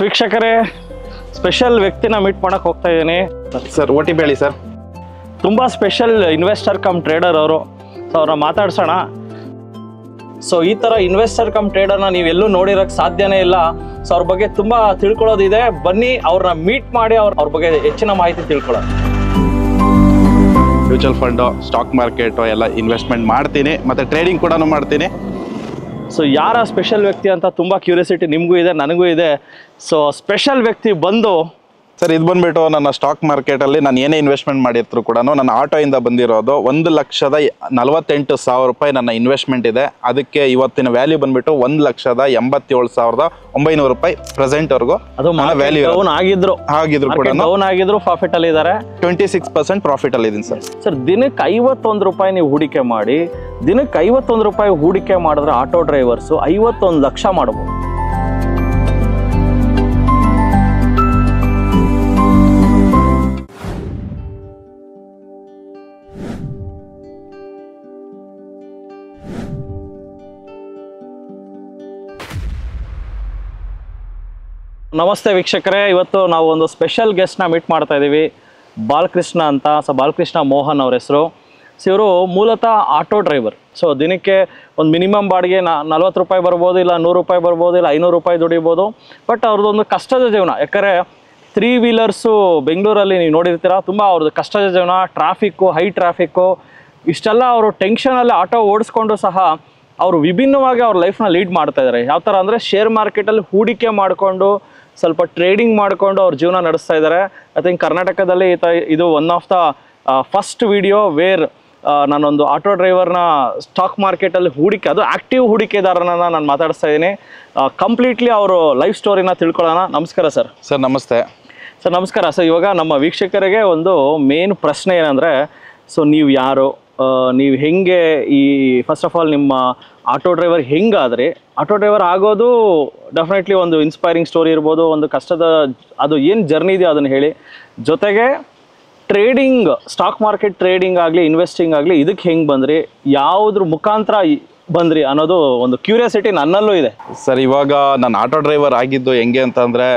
ವೀಕ್ಷಕರೇ, ಸ್ಪೆಷಲ್ ವ್ಯಕ್ತಿನ ಮೀಟ್ ಮಾಡಕ್ಕೆ ಹೋಗ್ತಾ ಇದ್ದೀನಿ ಸರ್. OTP ಹೇಳಿ ಸರ್. ತುಂಬ ಸ್ಪೆಷಲ್ ಇನ್ವೆಸ್ಟರ್ ಕಮ್ ಟ್ರೇಡರ್ ಅವರು. ಸೊ ಅವ್ರನ್ನ ಮಾತಾಡ್ಸೋಣ. ಸೊ ಈ ಥರ ಇನ್ವೆಸ್ಟರ್ ಕಮ್ ಟ್ರೇಡರ್ನ ನೀವೆಲ್ಲೂ ನೋಡಿರೋಕ್ಕೆ ಸಾಧ್ಯನೇ ಇಲ್ಲ. ಸೊ ಅವ್ರ ಬಗ್ಗೆ ತುಂಬ ತಿಳ್ಕೊಳ್ಳೋದಿದೆ. ಬನ್ನಿ ಅವ್ರನ್ನ ಮೀಟ್ ಮಾಡಿ ಅವ್ರ ಬಗ್ಗೆ ಹೆಚ್ಚಿನ ಮಾಹಿತಿ ತಿಳ್ಕೊಳ್ಳೋಣ. ಮ್ಯೂಚುವಲ್ ಫಂಡು, ಸ್ಟಾಕ್ ಮಾರ್ಕೆಟು ಎಲ್ಲ ಇನ್ವೆಸ್ಟ್ಮೆಂಟ್ ಮಾಡ್ತೀನಿ, ಮತ್ತು ಟ್ರೇಡಿಂಗ್ ಕೂಡ ಮಾಡ್ತೀನಿ. ಸೊ ಯಾರ ಸ್ಪೆಷಲ್ ವ್ಯಕ್ತಿ ಅಂತ ತುಂಬ ಕ್ಯೂರಿಯಾಸಿಟಿ ನಿಮಗೂ ಇದೆ, ನನಗೂ ಇದೆ. ಸೊ ಸ್ಪೆಷಲ್ ವ್ಯಕ್ತಿ ಬಂದು ಸರ್, ಇದು ಬಂದುಬಿಟ್ಟು ನನ್ನ ಸ್ಟಾಕ್ ಮಾರ್ಕೆಟಲ್ಲಿ ನಾನು ಏನೇ ಇನ್ವೆಸ್ಟ್ಮೆಂಟ್ ಮಾಡಿದ್ರು ಕೂಡ ನನ್ನ ಆಟೋಯಿಂದ ಬಂದಿರೋದು 1,48,000 ರೂಪಾಯಿ ನನ್ನ ಇನ್ವೆಸ್ಟ್ಮೆಂಟ್ ಇದೆ. ಅದಕ್ಕೆ ಇವತ್ತಿನ ವ್ಯಾಲ್ಯೂ ಬಂದುಬಿಟ್ಟು 1,87,900 ರೂಪಾಯಿ ಪ್ರೆಸೆಂಟ್ವರೆಗೂ. ಅದು ವ್ಯಾಲ್ಯೂ ಡೌನ್ ಆಗಿದ್ರು ಕೂಡ ಡೌನ್ ಆಗಿದ್ರು ಪ್ರಾಫಿಟ್ ಅಲ್ಲಿ ಇದ್ದಾರೆ. 26% ಪ್ರಾಫಿಟ್ ಅಲ್ಲಿ ಇದೀನಿ ಸರ್. ಸರ್, ದಿನಕ್ಕೆ 51 ರೂಪಾಯಿ ನೀವು ಹೂಡಿಕೆ ಮಾಡಿ, ದಿನಕ್ಕೆ 51 ರೂಪಾಯಿ ಹೂಡಿಕೆ ಮಾಡಿದ್ರೆ ಆಟೋ ಡ್ರೈವರ್ಸು 51 ಲಕ್ಷ ಮಾಡಬಹುದು. ನಮಸ್ತೆ ವೀಕ್ಷಕರೇ, ಇವತ್ತು ನಾವು ಒಂದು ಸ್ಪೆಷಲ್ ಗೆಸ್ಟ್ನ ಮೀಟ್ ಮಾಡ್ತಾ ಇದ್ದೀವಿ. ಬಾಲಕೃಷ್ಣ ಅಂತ. ಸೊ ಬಾಲಕೃಷ್ಣ ಮೋಹನ್ ಅವ್ರ ಹೆಸರು. ಸೊ ಇವರು ಮೂಲತಃ ಆಟೋ ಡ್ರೈವರ್. ಸೊ ದಿನಕ್ಕೆ ಒಂದು ಮಿನಿಮಮ್ ಬಾಡಿಗೆ 40 ರೂಪಾಯಿ ಬರ್ಬೋದು, ಇಲ್ಲ 100 ರೂಪಾಯಿ ಬರ್ಬೋದು, ಇಲ್ಲ 500 ರೂಪಾಯಿ ದುಡಿಬೋದು. ಬಟ್ ಅವ್ರದ್ದೊಂದು ಕಷ್ಟದ ಜೀವನ. ಯಾಕಂದರೆ 3 ವೀಲರ್ಸು ಬೆಂಗಳೂರಲ್ಲಿ ನೀವು ನೋಡಿರ್ತೀರ. ತುಂಬ ಅವ್ರದ್ದು ಕಷ್ಟದ ಜೀವನ, ಟ್ರಾಫಿಕ್ಕು, ಹೈ ಟ್ರಾಫಿಕ್ಕು, ಇಷ್ಟೆಲ್ಲ ಅವರು ಟೆನ್ಷನಲ್ಲಿ ಆಟೋ ಓಡಿಸ್ಕೊಂಡು ಸಹ ಅವರು ವಿಭಿನ್ನವಾಗಿ ಅವ್ರ ಲೈಫ್ನ ಲೀಡ್ ಮಾಡ್ತಾ ಇದ್ದಾರೆ. ಯಾವ ಥರ ಅಂದರೆ ಶೇರ್ ಮಾರ್ಕೆಟಲ್ಲಿ ಹೂಡಿಕೆ ಮಾಡಿಕೊಂಡು ಸ್ವಲ್ಪ ಟ್ರೇಡಿಂಗ್ ಮಾಡಿಕೊಂಡು ಅವ್ರ ಜೀವನ ನಡೆಸ್ತಾ ಇದ್ದಾರೆ. ಐ ಥಿಂಕ್ ಕರ್ನಾಟಕದಲ್ಲಿ ಇದು one of the first video where ನಾನೊಂದು ಆಟೋ ಡ್ರೈವರ್ನ ಸ್ಟಾಕ್ ಮಾರ್ಕೆಟಲ್ಲಿ ಹೂಡಿಕೆ, ಅದು ಆ್ಯಕ್ಟಿವ್ ಹೂಡಿಕೆದಾರನ ನಾನು ಮಾತಾಡಿಸ್ತಾ ಇದ್ದೀನಿ. ಕಂಪ್ಲೀಟ್ಲಿ ಅವರು ಲೈಫ್ ಸ್ಟೋರಿನ ತಿಳ್ಕೊಳ್ಳೋಣ. ನಮಸ್ಕಾರ ಸರ್. ಸರ್ ನಮಸ್ತೆ. ಸರ್ ನಮಸ್ಕಾರ. ಸೊ ಇವಾಗ ನಮ್ಮ ವೀಕ್ಷಕರಿಗೆ ಒಂದು ಮೇನ್ ಪ್ರಶ್ನೆ ಏನಂದರೆ, ಸೊ ನೀವು ಯಾರು, ನೀವು ಹೆಂಗೆ ಈ ಫಸ್ಟ್ ಆಫ್ ಆಲ್ ನಿಮ್ಮ ಆಟೋ ಡ್ರೈವರ್ ಹೆಂಗಾದರೆ, ಆಟೋ ಡ್ರೈವರ್ ಆಗೋದು ಡೆಫಿನೆಟ್ಲಿ ಒಂದು ಇನ್ಸ್ಪೈರಿಂಗ್ ಸ್ಟೋರಿ ಇರ್ಬೋದು, ಒಂದು ಕಷ್ಟದ ಅದು ಏನು ಜರ್ನಿ ಇದೆಯೋ ಅದನ್ನು ಹೇಳಿ. ಜೊತೆಗೆ ಟ್ರೇಡಿಂಗ್, ಸ್ಟಾಕ್ ಮಾರ್ಕೆಟ್ ಟ್ರೇಡಿಂಗ್ ಆಗಲಿ, ಇನ್ವೆಸ್ಟಿಂಗ್ ಆಗಲಿ, ಇದಕ್ಕೆ ಹೆಂಗೆ ಬಂದ್ರಿ, ಯಾವುದ್ರ ಮುಖಾಂತರ ಬಂದ್ರಿ ಅನ್ನೋದು ಒಂದು ಕ್ಯೂರಿಯಾಸಿಟಿ ನನ್ನಲ್ಲೂ ಇದೆ. ಸರ್, ಇವಾಗ ನಾನು ಆಟೋ ಡ್ರೈವರ್ ಆಗಿದ್ದು ಹೆಂಗೆ ಅಂತಂದರೆ,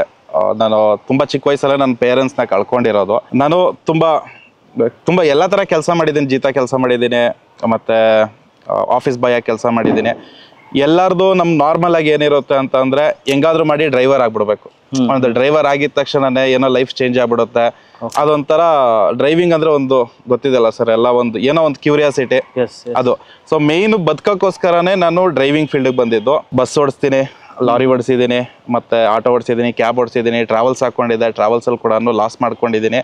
ನಾನು ತುಂಬ ಚಿಕ್ಕ ವಯಸ್ಸಲ್ಲೇ ನನ್ನ ಪೇರೆಂಟ್ಸ್ನ ಕಳ್ಕೊಂಡಿರೋದು. ನಾನು ತುಂಬ ಎಲ್ಲ ಥರ ಕೆಲಸ ಮಾಡಿದ್ದೀನಿ. ಜೀತ ಕೆಲಸ ಮಾಡಿದ್ದೀನಿ, ಮತ್ತು ಆಫೀಸ್ ಬಾಯ್ ಆಗಿ ಕೆಲಸ ಮಾಡಿದ್ದೀನಿ. ಎಲ್ಲರದು ನಮ್ಮ ನಾರ್ಮಲ್ ಆಗಿ ಏನಿರುತ್ತೆ ಅಂತಂದರೆ, ಹೆಂಗಾದ್ರೂ ಮಾಡಿ ಡ್ರೈವರ್ ಆಗಿಬಿಡ್ಬೇಕು. ಒಂದು ಡ್ರೈವರ್ ಆಗಿದ ತಕ್ಷಣನೇ ಏನೋ ಲೈಫ್ ಚೇಂಜ್ ಆಗಿಬಿಡುತ್ತೆ. ಅದೊಂಥರ ಡ್ರೈವಿಂಗ್ ಅಂದರೆ ಒಂದು ಗೊತ್ತಿದೆಯಲ್ಲ ಸರ್, ಎಲ್ಲ ಒಂದು ಏನೋ ಒಂದು ಕ್ಯೂರಿಯಾಸಿಟಿ ಅದು. ಸೊ ಮೇಯ್ನು ಬದುಕೋಕ್ಕೋಸ್ಕರನೇ ನಾನು ಡ್ರೈವಿಂಗ್ ಫೀಲ್ಡಿಗೆ ಬಂದಿದ್ದು. ಬಸ್ ಓಡಿಸ್ತೀನಿ, ಲಾರಿ ಓಡಿಸಿದ್ದೀನಿ, ಮತ್ತು ಆಟೋ ಓಡಿಸಿದ್ದೀನಿ, ಕ್ಯಾಬ್ ಓಡಿಸಿದ್ದೀನಿ, ಟ್ರಾವೆಲ್ಸ್ ಹಾಕ್ಕೊಂಡಿದ್ದೆ. ಟ್ರಾವೆಲ್ಸಲ್ಲಿ ಕೂಡ ಲಾಸ್ ಮಾಡ್ಕೊಂಡಿದ್ದೀನಿ.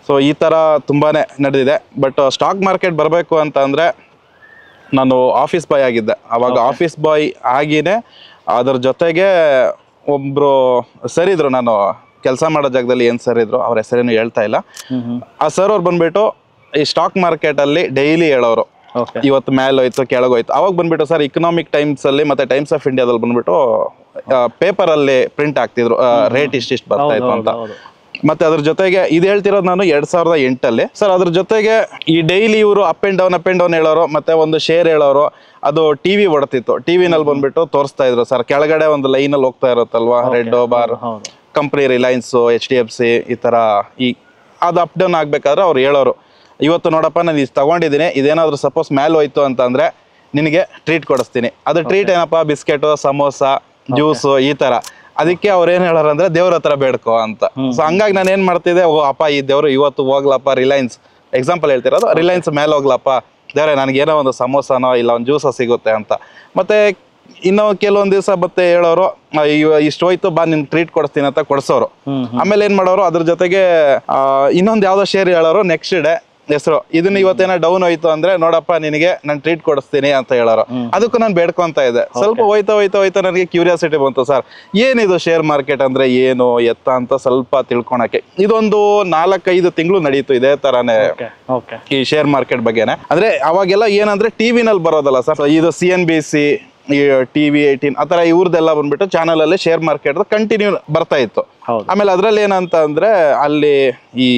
ಸೊ ಈ ಥರ ತುಂಬಾ ನಡೆದಿದೆ. ಬಟ್ ಸ್ಟಾಕ್ ಮಾರ್ಕೆಟ್ ಬರಬೇಕು ಅಂತ ಅಂದರೆ ನಾನು ಆಫೀಸ್ ಬಾಯ್ ಆಗಿದ್ದೆ. ಆವಾಗ ಆಫೀಸ್ ಬಾಯ್ ಆಗಿನೇ ಅದ್ರ ಜೊತೆಗೆ ಒಬ್ಬರು ಸರ್ ಇದ್ರು, ನಾನು ಕೆಲಸ ಮಾಡೋ ಜಾಗದಲ್ಲಿ ಏನು ಸರ್ ಇದ್ರು, ಅವ್ರ ಹೆಸರೇನು ಹೇಳ್ತಾ ಇಲ್ಲ. ಆ ಸರ್ ಅವ್ರು ಬಂದ್ಬಿಟ್ಟು ಈ ಸ್ಟಾಕ್ ಮಾರ್ಕೆಟಲ್ಲಿ ಡೈಲಿ ಹೇಳೋರು, ಇವತ್ತು ಮೇಲೋಯ್ತು ಕೆಳಗೋಯ್ತು. ಅವಾಗ ಬಂದ್ಬಿಟ್ಟು ಸರ್ ಇಕನಾಮಿಕ್ ಟೈಮ್ಸಲ್ಲಿ ಮತ್ತು ಟೈಮ್ಸ್ ಆಫ್ ಇಂಡಿಯಾದಲ್ಲಿ ಬಂದ್ಬಿಟ್ಟು ಪೇಪರಲ್ಲಿ ಪ್ರಿಂಟ್ ಆಗ್ತಿದ್ರು, ರೇಟ್ ಇಷ್ಟಿಷ್ಟು ಬರ್ತಾ ಇತ್ತು ಅಂತ. ಮತ್ತೆ ಅದ್ರ ಜೊತೆಗೆ ಇದು ಹೇಳ್ತಿರೋದು ನಾನು 2008ಅಲ್ಲಿ ಸರ್. ಅದ್ರ ಜೊತೆಗೆ ಈ ಡೈಲಿ ಇವರು ಅಪ್ ಆ್ಯಂಡ್ ಡೌನ್ ಹೇಳೋರು, ಮತ್ತೆ ಒಂದು ಶೇರ್ ಹೇಳೋರು. ಅದು ಟಿವಿ ಓಡ್ತಿತ್ತು. ಟಿವಿನಲ್ಲಿ ಬಂದ್ಬಿಟ್ಟು ತೋರಿಸ್ತಾ ಇದ್ರು ಸರ್, ಕೆಳಗಡೆ ಒಂದು ಲೈನಲ್ಲಿ ಹೋಗ್ತಾ ಇರುತ್ತಲ್ವಾ, red bar company, Reliance, HDFC ಈ ಥರ. ಅದು ಅಪ್ ಡೌನ್ ಆಗ್ಬೇಕಾದ್ರೆ ಅವ್ರು ಹೇಳೋರು, ಇವತ್ತು ನೋಡಪ್ಪ ನಾನು ಇದು ತಗೊಂಡಿದ್ದೀನಿ, ಇದೇನಾದರೂ ಸಪೋಸ್ ಮೇಲೆ ಹೋಯ್ತು ಅಂತಂದರೆ ನಿನಗೆ ಟ್ರೀಟ್ ಕೊಡಿಸ್ತೀನಿ. ಅದು ಟ್ರೀಟ್ ಏನಪ್ಪ, ಬಿಸ್ಕೆಟು, ಸಮೋಸ, ಜ್ಯೂಸು ಈ ಥರ. ಅದಕ್ಕೆ ಅವ್ರು ಏನು ಹೇಳೋರು ಅಂದರೆ ದೇವ್ರ ಹತ್ರ ಬೇಡ್ಕೋ ಅಂತ. ಸೊ ಹಂಗಾಗಿ ನಾನು ಏನು ಮಾಡ್ತಿದ್ದೆ, ಓ ಅಪ್ಪ ಈ ದೇವರು ಇವತ್ತು ಹೋಗ್ಲಪ್ಪ, ರಿಲಯನ್ಸ್ ಎಕ್ಸಾಂಪಲ್ ಹೇಳ್ತಿರೋದು, ರಿಲಯನ್ಸ್ ಮೇಲೆ ಹೋಗ್ಲಪ್ಪ ದೇವ್ರೆ, ನನಗೇನೋ ಒಂದು ಸಮೋಸನೋ ಇಲ್ಲ ಒಂದು ಜ್ಯೂಸೋ ಸಿಗುತ್ತೆ ಅಂತ. ಮತ್ತು ಇನ್ನೂ ಕೆಲವೊಂದು ದಿವಸ ಮತ್ತೆ ಹೇಳೋರು, ಇಷ್ಟು ಹೋಯ್ತು ಬಾ ನಿನ್ಗೆ ಟ್ರೀಟ್ ಕೊಡಿಸ್ತೀನಿ ಅಂತ ಕೊಡಿಸೋರು. ಆಮೇಲೆ ಏನು ಮಾಡೋರು, ಅದ್ರ ಜೊತೆಗೆ ಇನ್ನೊಂದು ಯಾವುದೋ ಶೇರ್ ಹೇಳೋರು, ನೆಕ್ಸ್ಟ್ ಡೇ ಹೆಸರು, ಇದನ್ನ ಇವತ್ತೇನೋ ಡೌನ್ ಹೋಯ್ತು ಅಂದ್ರೆ ನೋಡಪ್ಪ ನಿನಗೆ ನಾನು ಟ್ರೀಟ್ ಕೊಡಿಸ್ತೀನಿ ಅಂತ ಹೇಳೋರು. ಅದಕ್ಕೂ ನಾನು ಬೇಡ್ಕೊಂತ ಇದ್ದೆ. ಸ್ವಲ್ಪ ಹೋಯ್ತಾ ನನಗೆ ಕ್ಯೂರಿಯಾಸಿಟಿ ಬಂತು, ಸರ್ ಏನಿದು ಶೇರ್ ಮಾರ್ಕೆಟ್ ಅಂದ್ರೆ ಏನು ಎತ್ತ ಅಂತ ಸ್ವಲ್ಪ ತಿಳ್ಕೊಳಕ್ಕೆ. ಇದೊಂದು 4-5 ತಿಂಗಳು ನಡೀತು ಇದೇ ತರಾನೇ ಈ ಶೇರ್ ಮಾರ್ಕೆಟ್ ಬಗ್ಗೆನೆ. ಅಂದ್ರೆ ಅವಾಗೆಲ್ಲ ಏನಂದ್ರೆ ಟಿವಿನಲ್ಲಿ ಬರೋದಲ್ಲ ಸರ್, ಇದು CNBC, ಈ TV18 ಆ ಥರ ಇವ್ರದ್ದೆಲ್ಲ ಬಂದ್ಬಿಟ್ಟು ಚಾನಲ್ ಅಲ್ಲಿ ಶೇರ್ ಮಾರ್ಕೆಟ್ ಕಂಟಿನ್ಯೂ ಬರ್ತಾ ಇತ್ತು. ಆಮೇಲೆ ಅದ್ರಲ್ಲಿ ಏನಂತ ಅಂದ್ರೆ, ಅಲ್ಲಿ ಈ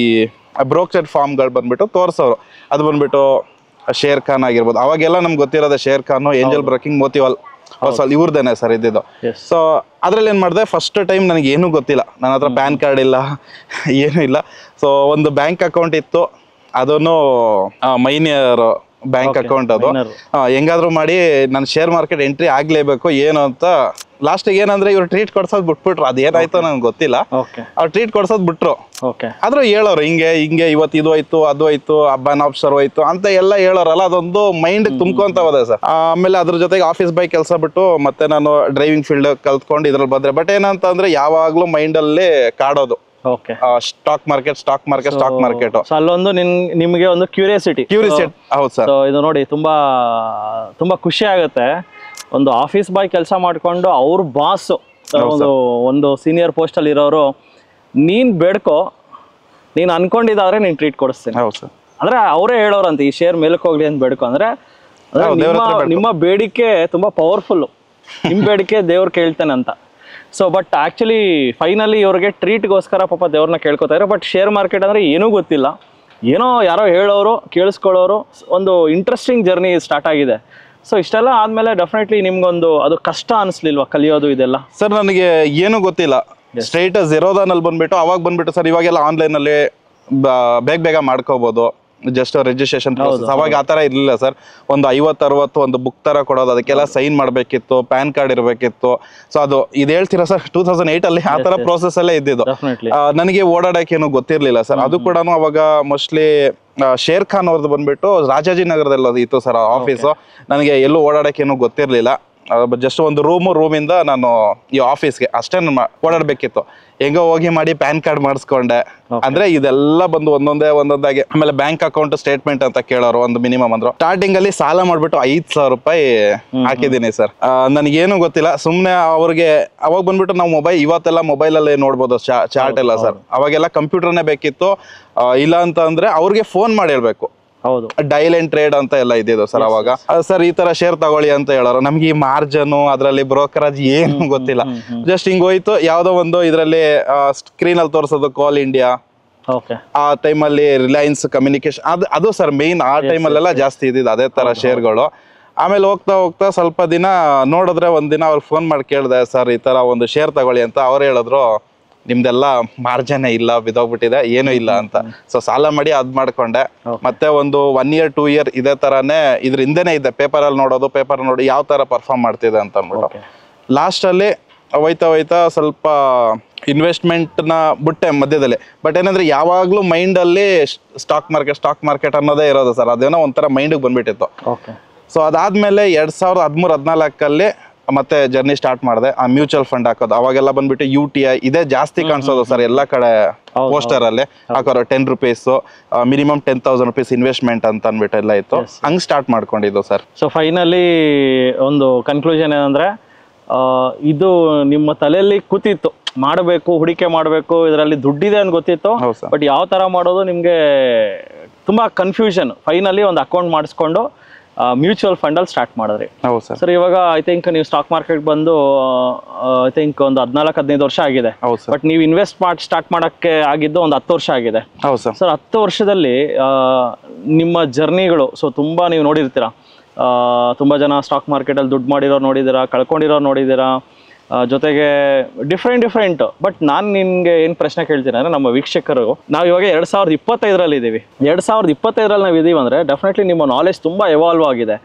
ಬ್ರೋಕರ್ ಫಾರ್ಮ್ಗಳು ಬಂದ್ಬಿಟ್ಟು ತೋರಿಸೋರು. ಅದು ಬಂದ್ಬಿಟ್ಟು ಶೇರ್ ಖಾನ್ ಆಗಿರ್ಬೋದು. ಅವಾಗೆಲ್ಲ ನಮ್ಗೆ ಗೊತ್ತಿರೋದೆ Sharekhan, Angel Broking, Motilal ಇವ್ರದೇನೆ ಸರ್ ಇದ್ದಿದ್ದು. ಸೊ ಅದ್ರಲ್ಲಿ ಏನ್ ಮಾಡಿದೆ, ಫಸ್ಟ್ ಟೈಮ್ ನನಗೆ ಏನೂ ಗೊತ್ತಿಲ್ಲ, ನನ್ನ ಹತ್ರ ಪ್ಯಾನ್ ಕಾರ್ಡ್ ಇಲ್ಲ, ಏನೂ ಇಲ್ಲ. ಸೊ ಒಂದು ಬ್ಯಾಂಕ್ ಅಕೌಂಟ್ ಇತ್ತು, ಅದನ್ನು ಮೈನಿಯರ್ ಬ್ಯಾಂಕ್ ಅಕೌಂಟ್. ಅದು ಹೆಂಗಾದ್ರು ಮಾಡಿ ನಾನು ಶೇರ್ ಮಾರ್ಕೆಟ್ ಎಂಟ್ರಿ ಆಗ್ಲೇಬೇಕು ಏನು ಅಂತ. ಲಾಸ್ಟಿಗೆ ಏನಂದ್ರೆ ಇವ್ರು ಟ್ರೀಟ್ ಕೊಡ್ಸೋದು ಬಿಟ್ಬಿಟ್ರು, ಅದೇನಾಯ್ತೋ ನನ್ಗೆ ಗೊತ್ತಿಲ್ಲ. ಅವ್ರು ಟ್ರೀಟ್ ಕೊಡ್ಸೋದು ಬಿಟ್ರು, ಆದ್ರೂ ಹೇಳೋರು ಹಿಂಗೆ ಇವತ್ತು ಇದು ಆಯ್ತು ಅದು ಆಯ್ತು, ಹಬ್ಬನ ಆಫ್ಸರ್ ಹೋಯ್ತು ಅಂತ ಎಲ್ಲ ಹೇಳೋರಲ್ಲ, ಅದೊಂದು ಮೈಂಡ್ ತುಂಬ್ಕೊಂತ ಹೋದೆ ಸರ್. ಆಮೇಲೆ ಅದ್ರ ಜೊತೆಗೆ ಆಫೀಸ್ ಬೈ ಕೆಲಸ ಬಿಟ್ಟು ಮತ್ತೆ ನಾನು ಡ್ರೈವಿಂಗ್ ಫೀಲ್ಡ್ ಕಲ್ತ್ಕೊಂಡು ಇದ್ರಲ್ಲಿ ಬಂದ್ರೆ. ಬಟ್ ಏನಂತ ಅಂದ್ರೆ ಯಾವಾಗ್ಲೂ ಮೈಂಡ್ ಅಲ್ಲಿ ಕಾಡೋದು ಸ್ಟಾಕ್ ಮಾರ್ಕೆಟ್. ಅಲ್ಲೊಂದು ನಿಮ್ಗೆ ಒಂದು ಕ್ಯೂರಿಯಾಸಿಟಿ. ಹೌದು ಸರ್. ಇದು ನೋಡಿ ತುಂಬಾ ಖುಷಿ ಆಗುತ್ತೆ. ಒಂದು ಆಫೀಸ್ ಬಾಯ್ ಕೆಲಸ ಮಾಡ್ಕೊಂಡು ಅವ್ರ ಬಾಸ್ ಒಂದು ಸೀನಿಯರ್ ಪೋಸ್ಟ್ ಅಲ್ಲಿ ಇರೋರು, ನೀನ್ ಬೇಡ್ಕೋ, ನೀನ್ ಅನ್ಕೊಂಡಿದ್ದಾದ್ರೆ ನೀನ್ ಟ್ರೀಟ್ ಕೊಡಿಸ್ತೀನಿ. ಅಂದ್ರೆ ಅವರೇ ಹೇಳೋರಂತ ಈ ಶೇರ್ ಮೇಲಕ್ಕೆ ಹೋಗ್ಲಿ ಅಂತ ಬೇಡ್ಕೊ. ಅಂದ್ರೆ ನಿಮ್ಮ ಬೇಡಿಕೆ ತುಂಬಾ ಪವರ್ಫುಲ್, ನಿಮ್ ಬೇಡಿಕೆ ದೇವ್ರು ಕೇಳ್ತಾನೆ ಅಂತ. ಸೊ ಬಟ್ ಆಕ್ಚುಲಿ ಫೈನಲಿ ಇವ್ರಿಗೆ ಟ್ರೀಟ್ಗೋಸ್ಕರ ಪಾಪ ದೇವ್ರನ್ನ ಕೇಳ್ಕೊತಾ ಇದ್ದಾರೆ. ಬಟ್ ಶೇರ್ ಮಾರ್ಕೆಟ್ ಅಂದ್ರೆ ಏನೂ ಗೊತ್ತಿಲ್ಲ, ಏನೋ ಯಾರೋ ಹೇಳೋರು ಕೇಳಿಸ್ಕೊಳ್ಳೋರು, ಒಂದು ಇಂಟ್ರೆಸ್ಟಿಂಗ್ ಜರ್ನಿ ಸ್ಟಾರ್ಟ್ ಆಗಿದೆ. ಸೊ ಇಷ್ಟೆಲ್ಲ ಆದ್ಮೇಲೆ ಡೆಫಿನೆಟ್ಲಿ ನಿಮ್ಗೊಂದು ಅದು ಕಷ್ಟ ಅನಿಸ್ಲಿಲ್ವಾ ಕಲಿಯೋದು ಇದೆಲ್ಲ? ಸರ್ ನನಗೆ ಏನೂ ಗೊತ್ತಿಲ್ಲ, ಸ್ಟ್ರೈಟ್ ಝೆರೋದಾನಲ್ಲಿ ಬಂದ್ಬಿಟ್ಟು ಅವಾಗ ಬಂದ್ಬಿಟ್ಟು ಸರ್ ಇವಾಗೆಲ್ಲ ಆನ್ಲೈನಲ್ಲಿ ಬೇಗ ಮಾಡ್ಕೋಬಹುದು, ಜಸ್ಟ್ ರಿಜಿಸ್ಟ್ರೇಷನ್ ಪ್ರೋಸೆಸ್. ಅವಾಗ ಆ ಥರ ಇರಲಿಲ್ಲ ಸರ್. ಒಂದು 50-60 ಒಂದು ಬುಕ್ ತರ ಕೊಡೋದು, ಅದಕ್ಕೆಲ್ಲ ಸೈನ್ ಮಾಡಬೇಕಿತ್ತು, ಪ್ಯಾನ್ ಕಾರ್ಡ್ ಇರಬೇಕಿತ್ತು. ಸೊ ಅದು ಇದು ಹೇಳ್ತೀರಾ ಸರ್ 2008 ಅಲ್ಲಿ ಆ ಥರ ಪ್ರೋಸೆಸ್ ಅಲ್ಲೇ ಇದ್ದಿದ್ದು. ನನಗೆ ಓಡಾಡಕ್ಕೆ ಏನು ಗೊತ್ತಿರಲಿಲ್ಲ ಸರ್. ಅದು ಕೂಡ ಅವಾಗ ಮೋಸ್ಟ್ಲಿ ಶೇರ್ ಖಾನ್ ಅವ್ರದ್ದು ಬಂದ್ಬಿಟ್ಟು ರಾಜಾಜಿನಗರದಲ್ಲಿ ಇತ್ತು ಸರ್ ಆಫೀಸು. ನನಗೆ ಎಲ್ಲೂ ಓಡಾಡಕ್ಕೇನು ಗೊತ್ತಿರಲಿಲ್ಲ. ಜಸ್ಟ್ ಒಂದು ರೂಮಿಂದ ನಾನು ಈ ಆಫೀಸ್ಗೆ ಅಷ್ಟೇ ಓಡಾಡ್ಬೇಕಿತ್ತು. ಹೆಂಗೋ ಹೋಗಿ ಮಾಡಿ ಪ್ಯಾನ್ ಕಾರ್ಡ್ ಮಾಡಿಸ್ಕೊಂಡೆ. ಅಂದ್ರೆ ಇದೆಲ್ಲ ಬಂದು ಒಂದೊಂದಾಗಿ. ಆಮೇಲೆ ಬ್ಯಾಂಕ್ ಅಕೌಂಟ್ ಸ್ಟೇಟ್ಮೆಂಟ್ ಅಂತ ಕೇಳೋರು, ಒಂದು ಮಿನಿಮಮ್ ಅಂದ್ರು. ಸ್ಟಾರ್ಟಿಂಗ್ ಅಲ್ಲಿ ಸಾಲ ಮಾಡ್ಬಿಟ್ಟು 5,000 ರೂಪಾಯಿ ಹಾಕಿದ್ದೀನಿ ಸರ್. ನನಗೇನು ಗೊತ್ತಿಲ್ಲ, ಸುಮ್ನೆ ಅವ್ರಿಗೆ ಅವಾಗ ಬಂದ್ಬಿಟ್ಟು ನಾವು ಇವತ್ತೆಲ್ಲ ಮೊಬೈಲ್ ಅಲ್ಲಿ ನೋಡ್ಬೋದು ಚಾರ್ಟ್ ಎಲ್ಲ ಸರ್. ಅವಾಗೆಲ್ಲ ಕಂಪ್ಯೂಟರ್ನೇ ಬೇಕಿತ್ತು. ಇಲ್ಲ ಅಂತ ಅಂದ್ರೆ ಅವ್ರಿಗೆ ಫೋನ್ ಮಾಡಿ ಹೇಳ್ಬೇಕು. ಹೌದು, ಡೈಲ್ ಅಂಡ್ ಟ್ರೇಡ್ ಅಂತ ಎಲ್ಲ ಇದ್ದಿದ್ದು ಸರ್ ಅವಾಗ. ಸರ್ ಈ ತರ ಶೇರ್ ತಗೊಳ್ಳಿ ಅಂತ ಹೇಳೋರು. ನಮ್ಗೆ ಈ ಮಾರ್ಜನ್ ಅದ್ರಲ್ಲಿ ಬ್ರೋಕರೇಜ್ ಏನು ಗೊತ್ತಿಲ್ಲ. ಜಸ್ಟ್ ಹಿಂಗ್ ಹೋಯ್ತು, ಯಾವ್ದೋ ಒಂದು ಇದ್ರಲ್ಲಿ ಸ್ಕ್ರೀನ್ ಅಲ್ಲಿ ತೋರಿಸೋದು ಕಾಲ್ ಇಂಡಿಯಾ, ಆ ಟೈಮಲ್ಲಿ ರಿಲಯನ್ಸ್ ಕಮ್ಯುನಿಕೇಶನ್, ಅದು ಸರ್ ಮೇನ್ ಆ ಟೈಮಲ್ಲೆಲ್ಲ ಜಾಸ್ತಿ ಇದ್ದಿದ್ದು ಅದೇ ತರ ಶೇರ್ಗಳು. ಆಮೇಲೆ ಹೋಗ್ತಾ ಸ್ವಲ್ಪ ದಿನ ನೋಡಿದ್ರೆ ಒಂದಿನ ಅವ್ರಿಗೆ ಫೋನ್ ಮಾಡಿ ಕೇಳಿದೆ, ಸರ್ ಈ ತರ ಒಂದು ಶೇರ್ ತಗೊಳ್ಳಿ ಅಂತ. ಅವ್ರು ಹೇಳಿದ್ರು ನಿಮ್ದೆಲ್ಲ ಮಾರ್ಜನ್ ಇಲ್ಲ, ಬಿದ್ದೋಗ್ಬಿಟ್ಟಿದೆ, ಏನು ಇಲ್ಲ ಅಂತ. ಸೊ ಸಾಲ ಮಾಡಿ ಅದ್ ಮಾಡ್ಕೊಂಡೆ. ಮತ್ತೆ ಒಂದು 1 year 2 year ಇದೇ ತರಾನೇ ಇದ್ರ ಹಿಂದೆನೆ ಇದೆ, ಪೇಪರ್ ಅಲ್ಲಿ ನೋಡೋದು, ಪೇಪರ್ ನೋಡಿ ಯಾವ ತರ ಪರ್ಫಾರ್ಮ್ ಮಾಡ್ತಿದೆ ಅಂತ ಅಂದ್ಬಿಟ್ಟು. ಲಾಸ್ಟ್ ಅಲ್ಲಿ ಹೋಯ್ತಾ ಸ್ವಲ್ಪ ಇನ್ವೆಸ್ಟ್ಮೆಂಟ್ ನ ಬಿಟ್ಟೆ ಮಧ್ಯದಲ್ಲಿ. ಬಟ್ ಏನಂದ್ರೆ ಯಾವಾಗ್ಲೂ ಮೈಂಡ್ ಅಲ್ಲಿ ಸ್ಟಾಕ್ ಮಾರ್ಕೆಟ್ ಅನ್ನೋದೇ ಇರೋದು ಸರ್. ಅದೇನೋ ಒಂಥರ ಮೈಂಡ್ ಬಂದ್ಬಿಟ್ಟಿತ್ತು. ಸೊ ಅದಾದ್ಮೇಲೆ 2013-14 ಮತ್ತೆ ಜರ್ನಿ ಸ್ಟಾರ್ಟ್ ಮಾಡಿದೆ. ಆ ಮ್ಯೂಚುವಲ್ ಫಂಡ್ ಹಾಕೋದು, ಅವಾಗೆಲ್ಲ ಬಂದ್ಬಿಟ್ಟು UTI ಇದೇ ಜಾಸ್ತಿ ಕಾಣಿಸೋದು ಸರ್ ಎಲ್ಲ ಕಡೆ ಪೋಸ್ಟರ್ ಅಲ್ಲಿ ಹಾಕೋರು. 10 ರೂಪೀಸ್ ಮಿನಿಮಮ್ 10,000 ರೂಪೀಸ್ ಇನ್ವೆಸ್ಟ್ಮೆಂಟ್ ಅಂತ ಅಂದ್ಬಿಟ್ಟು ಎಲ್ಲ ಇತ್ತು. ಹಂಗ್ ಸ್ಟಾರ್ಟ್ ಮಾಡ್ಕೊಂಡಿದ್ದು ಸರ್. ಸೊ ಫೈನಲಿ ಒಂದು ಕನ್ಕ್ಲೂಷನ್ ಏನಂದ್ರೆ, ಇದು ನಿಮ್ಮ ತಲೆಯಲ್ಲಿ ಕೂತಿತ್ತು, ಮಾಡಬೇಕು, ಹೂಡಿಕೆ ಮಾಡಬೇಕು, ಇದರಲ್ಲಿ ದುಡ್ಡಿದೆ ಅಂತ ಗೊತ್ತಿತ್ತು. ಬಟ್ ಯಾವ ತರ ಮಾಡೋದು ನಿಮ್ಗೆ ತುಂಬಾ ಕನ್ಫ್ಯೂಷನ್. ಫೈನಲಿ ಒಂದು ಅಕೌಂಟ್ ಮಾಡಿಸ್ಕೊಂಡು ಮ್ಯೂಚುವಲ್ ಫಂಡ್ ಅಲ್ಲಿ ಸ್ಟಾರ್ಟ್ ಮಾಡಿದ್ರಿ. ಸರ್ ಇವಾಗ ಐ ಥಿಂಕ್ ನೀವು ಸ್ಟಾಕ್ ಮಾರ್ಕೆಟ್ ಬಂದು ಐ ಥಿಂಕ್ ಒಂದು 14-15 ವರ್ಷ ಆಗಿದೆ. ಬಟ್ ನೀವು ಇನ್ವೆಸ್ಟ್ ಸ್ಟಾರ್ಟ್ ಮಾಡಕ್ಕೆ ಆಗಿದ್ದು ಒಂದು 10 ವರ್ಷ ಆಗಿದೆ. ಸರ್ 10 ವರ್ಷದಲ್ಲಿ ನಿಮ್ಮ ಜರ್ನಿಗಳು ಸೊ ತುಂಬಾ ನೀವು ನೋಡಿರ್ತೀರಾ. ತುಂಬಾ ಜನ ಸ್ಟಾಕ್ ಮಾರ್ಕೆಟ್ ಅಲ್ಲಿ ದುಡ್ಡು ಮಾಡಿರೋರು ನೋಡಿದ್ದೀರಾ, ಕಳ್ಕೊಂಡಿರೋರು ನೋಡಿದ್ದೀರಾ, ಜೊತೆಗೆ ಡಿಫ್ರೆಂಟ್. ಬಟ್ ನಾನು ನಿನ್ಗೆ ಏನ್ ಪ್ರಶ್ನೆ ಕೇಳ್ತೀನಿ ಅಂದ್ರೆ, ನಮ್ಮ ವೀಕ್ಷಕರು ನಾವು ಇವಾಗ 2025 ಇದ್ದೀವಿ. 2025 ನಾವು ಇದೀವಿ ಅಂದ್ರೆ ಡೆಫಿನೆಟ್ಲಿ ನಿಮ್ಮ ನಾಲೆಜ್ ತುಂಬಾ ಎವಾಲ್ವ್ ಆಗಿದೆ.